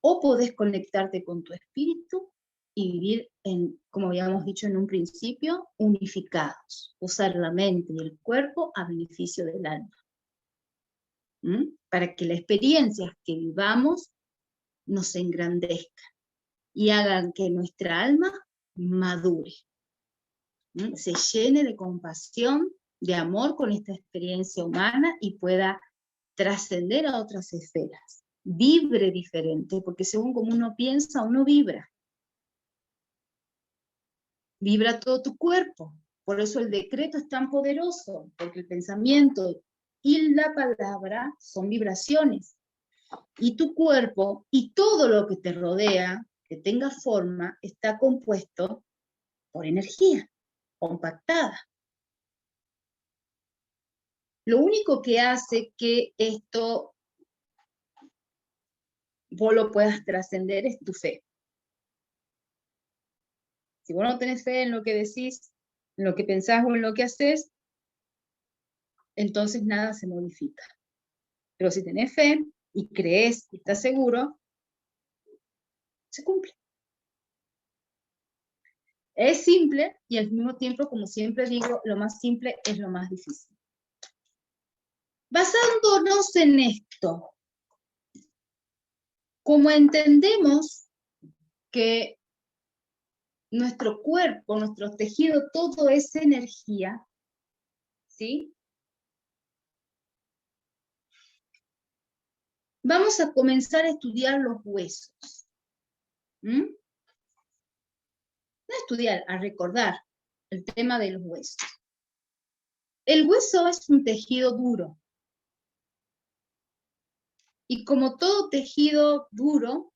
o podés conectarte con tu espíritu y vivir, como habíamos dicho en un principio, unificados. Usar la mente y el cuerpo a beneficio del alma. Para que las experiencias que vivamos nos engrandezcan y hagan que nuestra alma madure. Se llene de compasión, de amor con esta experiencia humana y pueda trascender a otras esferas. Vibre diferente, porque según como uno piensa, uno vibra. Vibra todo tu cuerpo. Por eso el decreto es tan poderoso, porque el pensamiento y la palabra son vibraciones. Y tu cuerpo y todo lo que te rodea, que tenga forma, está compuesto por energía, compactada. Lo único que hace que esto vos lo puedas trascender es tu fe. Si vos no tenés fe en lo que decís, en lo que pensás o en lo que haces, entonces nada se modifica. Pero si tenés fe y crees y estás seguro, se cumple. Es simple y al mismo tiempo, como siempre digo, lo más simple es lo más difícil. Basándonos en esto, como entendemos que nuestro cuerpo, nuestro tejido, todo es energía, ¿sí? Vamos a comenzar a estudiar los huesos. No a estudiar, a recordar el tema de los huesos. El hueso es un tejido duro. Y como todo tejido duro,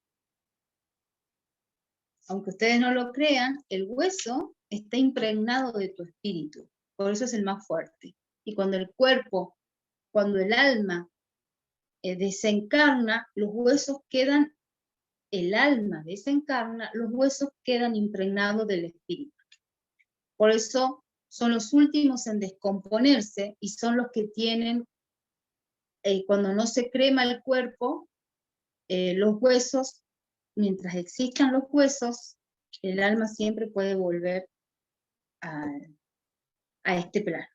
aunque ustedes no lo crean, el hueso está impregnado de tu espíritu. Por eso es el más fuerte. Y cuando el cuerpo, cuando el alma desencarna, los huesos quedan, el alma desencarna, los huesos quedan impregnados del espíritu. Por eso son los últimos en descomponerse y son los que tienen, cuando no se crema el cuerpo, los huesos, mientras existan los huesos, el alma siempre puede volver a este plano,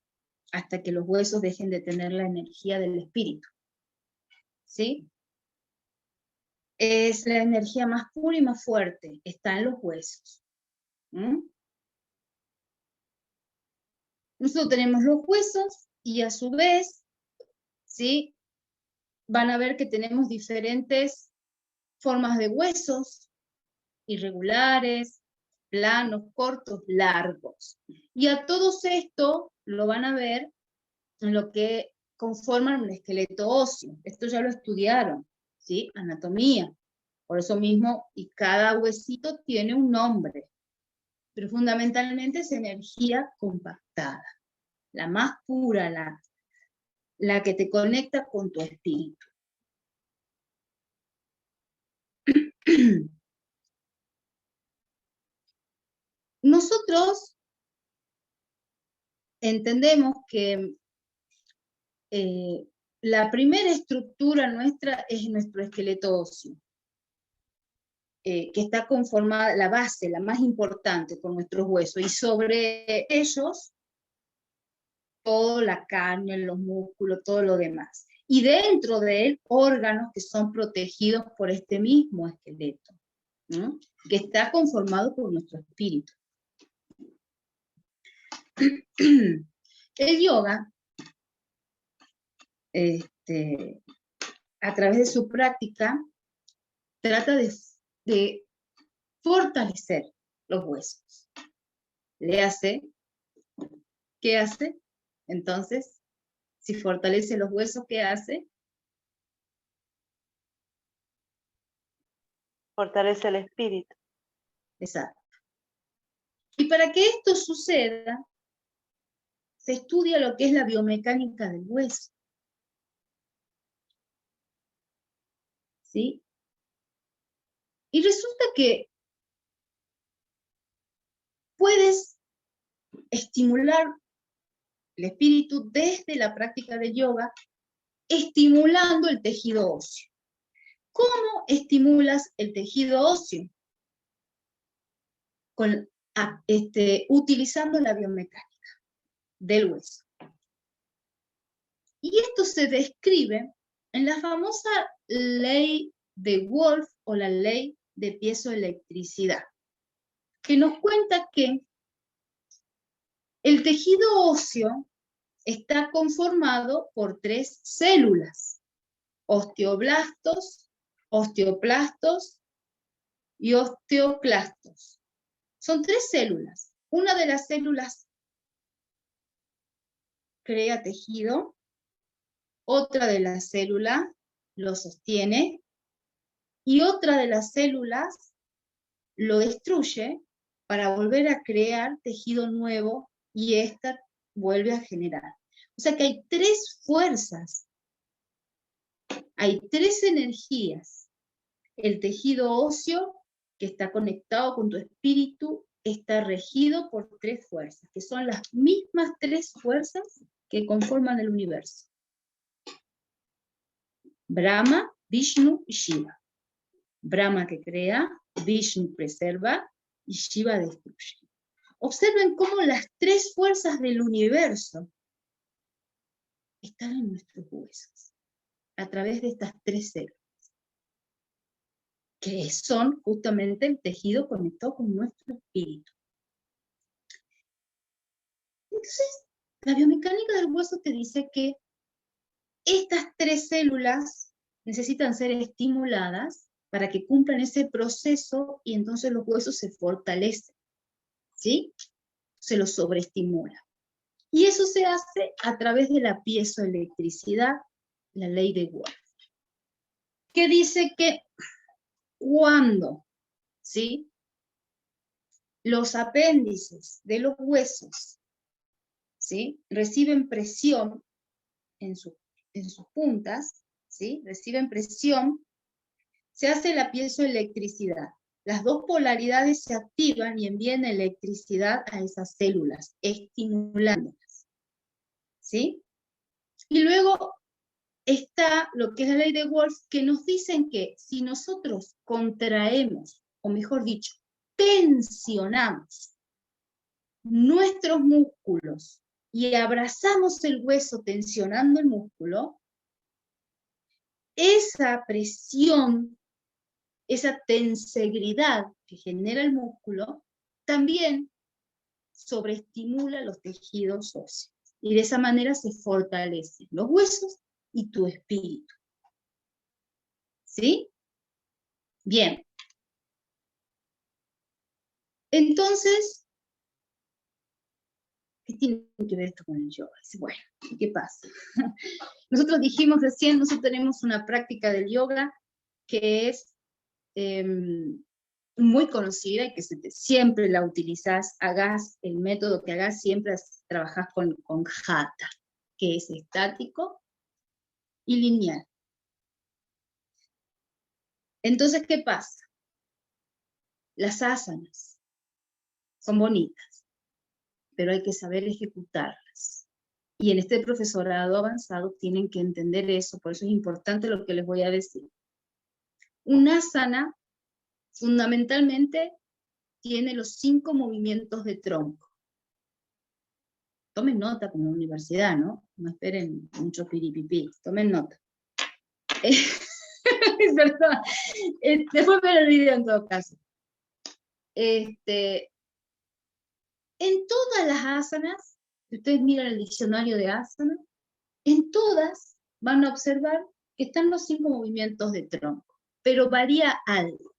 hasta que los huesos dejen de tener la energía del espíritu. ¿Sí? Es la energía más pura y más fuerte, está en los huesos. Nosotros tenemos los huesos y a su vez, ¿sí? Van a ver que tenemos diferentes formas de huesos, irregulares, planos, cortos, largos. Y a todos esto lo van a ver en lo que conforman un esqueleto óseo. Esto ya lo estudiaron, ¿sí? Anatomía. Por eso mismo, y cada huesito tiene un nombre. Pero fundamentalmente es energía compactada. La más pura, la que te conecta con tu espíritu. Nosotros entendemos que la primera estructura nuestra es nuestro esqueleto óseo, que está conformada, la base, la más importante, con nuestros huesos, y sobre ellos, toda la carne, los músculos, todo lo demás. Y dentro de él, órganos que son protegidos por este mismo esqueleto, ¿no? Que está conformado por nuestro espíritu. El yoga, a través de su práctica, trata de fortalecer los huesos. ¿Qué hace? Entonces, si fortalece los huesos, ¿qué hace? Fortalece el espíritu. Exacto. Y para que esto suceda, se estudia lo que es la biomecánica del hueso. ¿Sí? Y resulta que puedes estimular el espíritu desde la práctica del yoga, estimulando el tejido óseo. ¿Cómo estimulas el tejido óseo? Utilizando la biomecánica del hueso. Y esto se describe en la famosa ley de Wolff o la ley de piezoelectricidad, que nos cuenta que el tejido óseo está conformado por 3 células: osteoblastos, osteoplastos y osteoclastos. Son 3 células. Una de las células crea tejido, otra de las células lo sostiene, y otra de las células lo destruye para volver a crear tejido nuevo, y esta vuelve a generar. O sea que hay tres fuerzas, hay tres energías. El tejido óseo, que está conectado con tu espíritu, está regido por tres fuerzas, que son las mismas tres fuerzas que conforman el universo. Brahma, Vishnu y Shiva. Brahma que crea, Vishnu preserva y Shiva destruye. Observen cómo las tres fuerzas del universo están en nuestros huesos, a través de estas tres células, que son justamente el tejido conectado con nuestro espíritu. Entonces, la biomecánica del hueso te dice que estas tres células necesitan ser estimuladas para que cumplan ese proceso, y entonces los huesos se fortalecen, ¿sí? Se los sobreestimula. Y eso se hace a través de la piezoelectricidad, la ley de Wolf, que dice que cuando, ¿sí?, los apéndices de los huesos, ¿sí?, reciben presión en sus puntas, ¿sí?, reciben presión, se hace la piezoelectricidad. Las dos polaridades se activan y envían electricidad a esas células, estimulándolas, ¿sí? Y luego está lo que es la ley de Wolf, que nos dicen que si nosotros contraemos, o mejor dicho, tensionamos nuestros músculos y abrazamos el hueso tensionando el músculo, esa presión, esa tensegridad que genera el músculo, también sobreestimula los tejidos óseos. Y de esa manera se fortalecen los huesos y tu espíritu. ¿Sí? Bien. Entonces, ¿qué tiene que ver esto con el yoga? Bueno, ¿qué pasa? Nosotros dijimos recién, nosotros tenemos una práctica del yoga que es muy conocida y que siempre la utilizás, hagas el método que hagas, siempre trabajás con hatha, que es estático y lineal. Entonces, ¿qué pasa? Las asanas son bonitas, pero hay que saber ejecutarlas. Y en este profesorado avanzado tienen que entender eso, por eso es importante lo que les voy a decir. Una asana fundamentalmente tiene los 5 movimientos de tronco. Tomen nota como universidad, ¿no? No esperen mucho piripipí, tomen nota. Es verdad. Después ver el video en todo caso. En todas las asanas, si ustedes miran el diccionario de asana, en todas van a observar que están los 5 movimientos de tronco, pero varía algo,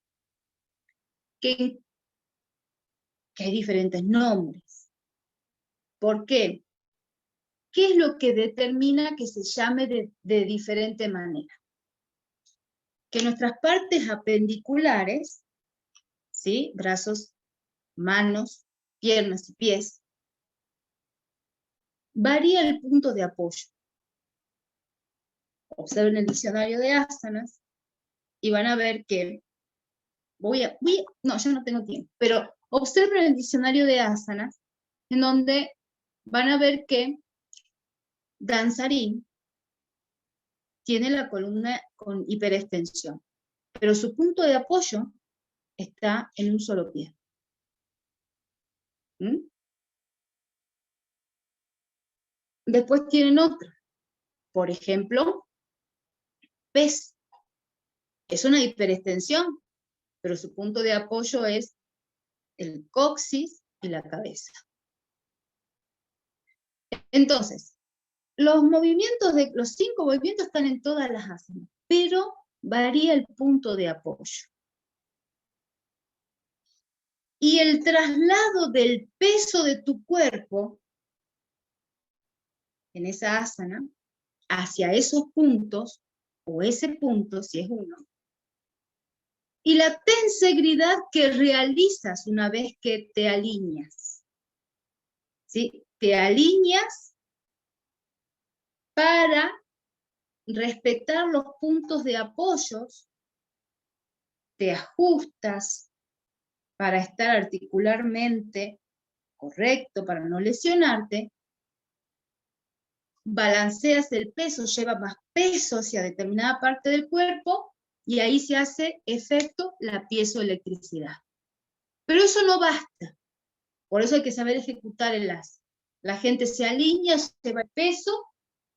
que hay diferentes nombres. ¿Por qué? ¿Qué es lo que determina que se llame de diferente manera? Que nuestras partes apendiculares, ¿sí?, brazos, manos, piernas y pies, varía el punto de apoyo. Observen el diccionario de asanas y van a ver que, no, yo no tengo tiempo, pero observen el diccionario de asanas, en donde van a ver que danzarín tiene la columna con hiperextensión, pero su punto de apoyo está en un solo pie. ¿Mm? Después tienen otra. Por ejemplo, pez. Es una hiperextensión, pero su punto de apoyo es el coxis y la cabeza. Entonces, los 5 movimientos están en todas las asanas, pero varía el punto de apoyo. Y el traslado del peso de tu cuerpo en esa asana hacia esos puntos o ese punto, si es uno, y la tensegridad que realizas una vez que te alineas. ¿Sí? Te alineas para respetar los puntos de apoyos, te ajustas para estar articularmente correcto, para no lesionarte, balanceas el peso, lleva más peso hacia determinada parte del cuerpo, y ahí se hace efecto la piezoelectricidad. Pero eso no basta, por eso hay que saber ejecutar el lazo. La gente se alinea, lleva el peso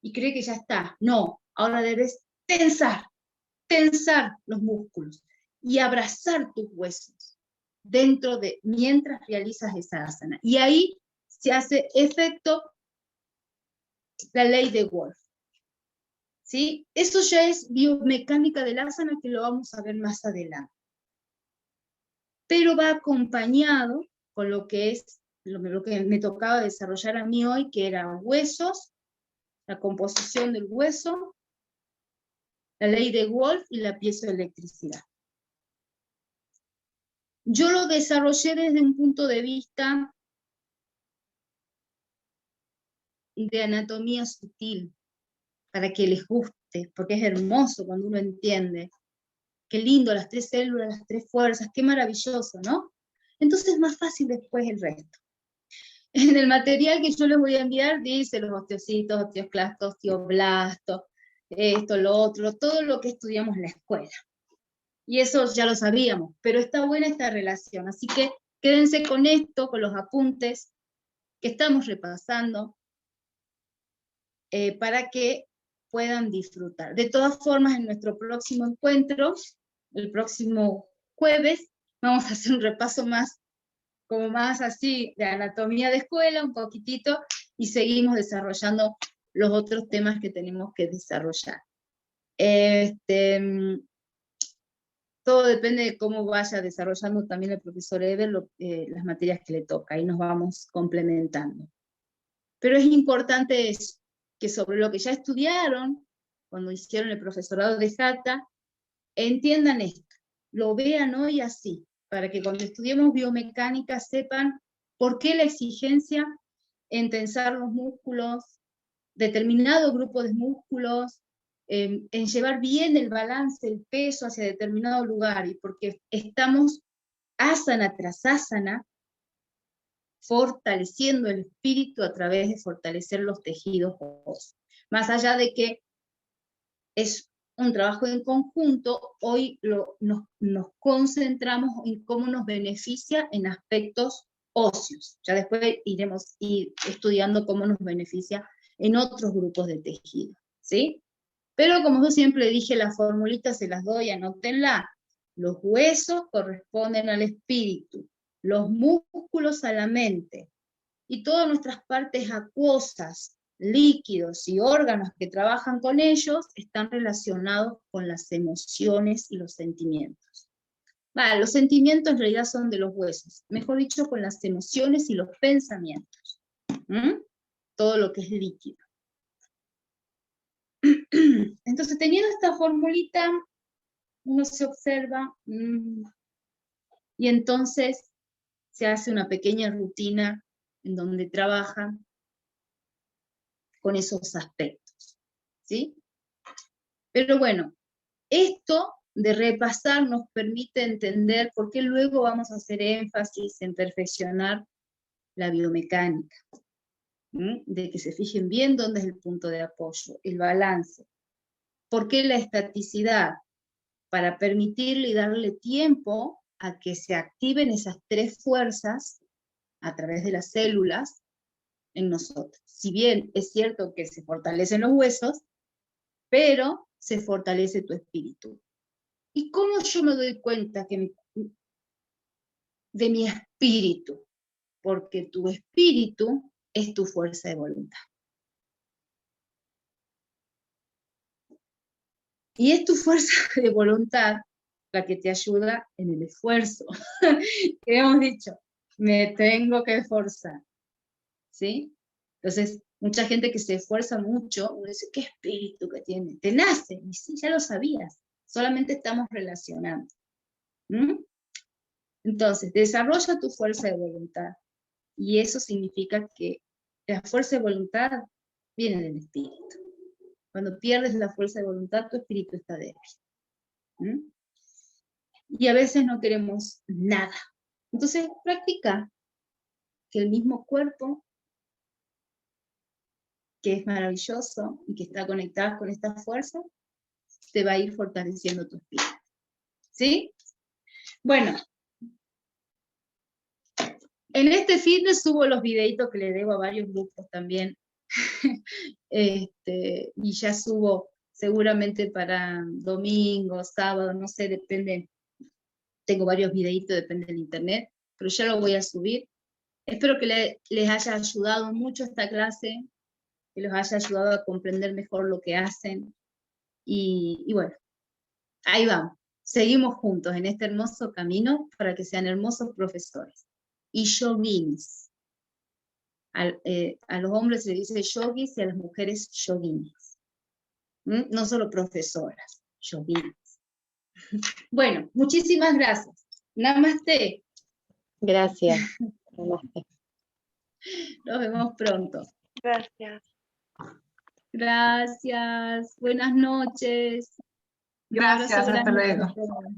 y cree que ya está. No, ahora debes tensar los músculos y abrazar tus huesos mientras realizas esa asana. Y ahí se hace efecto la ley de Wolf. ¿Sí? Eso ya es biomecánica del asana, que lo vamos a ver más adelante. Pero va acompañado con lo que es lo que me tocaba desarrollar a mí hoy, que eran huesos, la composición del hueso, la ley de Wolf y la piezoelectricidad. Yo lo desarrollé desde un punto de vista de anatomía sutil, para que les guste, porque es hermoso cuando uno entiende. Qué lindo, las 3 células, las 3 fuerzas, qué maravilloso, ¿no? Entonces es más fácil después el resto. En el material que yo les voy a enviar dice los osteocitos, osteoclastos, osteoblastos, esto, lo otro, todo lo que estudiamos en la escuela. Y eso ya lo sabíamos, pero está buena esta relación. Así que quédense con esto, con los apuntes que estamos repasando, para que puedan disfrutar. De todas formas, en nuestro próximo encuentro, el próximo jueves, vamos a hacer un repaso más, como más así, de anatomía de escuela, un poquitito, y seguimos desarrollando los otros temas que tenemos que desarrollar. Todo depende de cómo vaya desarrollando también el profesor Eber las materias que le toca, y nos vamos complementando. Pero es importante eso, que sobre lo que ya estudiaron, cuando hicieron el profesorado de Hatha, entiendan esto, lo vean hoy así, para que cuando estudiemos biomecánica sepan por qué la exigencia en tensar los músculos, determinado grupo de músculos, en llevar bien el balance, el peso hacia determinado lugar, y porque estamos asana tras asana, fortaleciendo el espíritu a través de fortalecer los tejidos óseos. Más allá de que es un trabajo en conjunto, hoy nos concentramos en cómo nos beneficia en aspectos óseos. Ya después iremos estudiando cómo nos beneficia en otros grupos de tejido, ¿sí? Pero como yo siempre dije, las formulitas se las doy, anótenla. Los huesos corresponden al espíritu, los músculos a la mente, y todas nuestras partes acuosas, líquidos y órganos que trabajan con ellos están relacionados con las emociones y los sentimientos. Los sentimientos en realidad son de los huesos, mejor dicho, con las emociones y los pensamientos. Todo lo que es líquido. Entonces, teniendo esta formulita, uno se observa, y entonces se hace una pequeña rutina en donde trabaja con esos aspectos, ¿sí? Pero bueno, esto de repasar nos permite entender por qué luego vamos a hacer énfasis en perfeccionar la biomecánica, de que se fijen bien dónde es el punto de apoyo, el balance. ¿Por qué la estaticidad? Para permitirle y darle tiempo a que se activen esas 3 fuerzas a través de las células en nosotros. Si bien es cierto que se fortalecen los huesos, pero se fortalece tu espíritu. ¿Y cómo yo me doy cuenta de mi espíritu? Porque tu espíritu es tu fuerza de voluntad. Y es tu fuerza de voluntad la que te ayuda en el esfuerzo. Que hemos dicho, me tengo que esforzar, ¿sí? Entonces, Mucha gente que se esfuerza mucho, uno dice, ¿qué espíritu que tiene? Te nace, y sí, ya lo sabías, solamente estamos relacionando. ¿Mm? Entonces, desarrolla tu fuerza de voluntad, y eso significa que la fuerza de voluntad viene del espíritu. Cuando pierdes la fuerza de voluntad, tu espíritu está débil. ¿Mm? Y a veces no queremos nada. Entonces, practica que el mismo cuerpo, que es maravilloso y que está conectado con esta fuerza, te va a ir fortaleciendo tu espíritu. ¿Sí? Bueno, en este fitness subo los videitos que le debo a varios grupos también. Y ya subo seguramente para domingo, sábado, no sé, depende. Tengo varios videitos, depende del internet, pero ya lo voy a subir. Espero que les haya ayudado mucho esta clase, que los haya ayudado a comprender mejor lo que hacen. Y bueno, ahí vamos. Seguimos juntos en este hermoso camino para que sean hermosos profesores. Y yoginis. A los hombres se dice yogis y a las mujeres yoginis. No solo profesoras, yoginis. Bueno, muchísimas gracias. Namaste. Gracias. Namaste. Nos vemos pronto. Gracias. Gracias. Buenas noches. Un Gracias, abrazo hasta grande luego. para todos.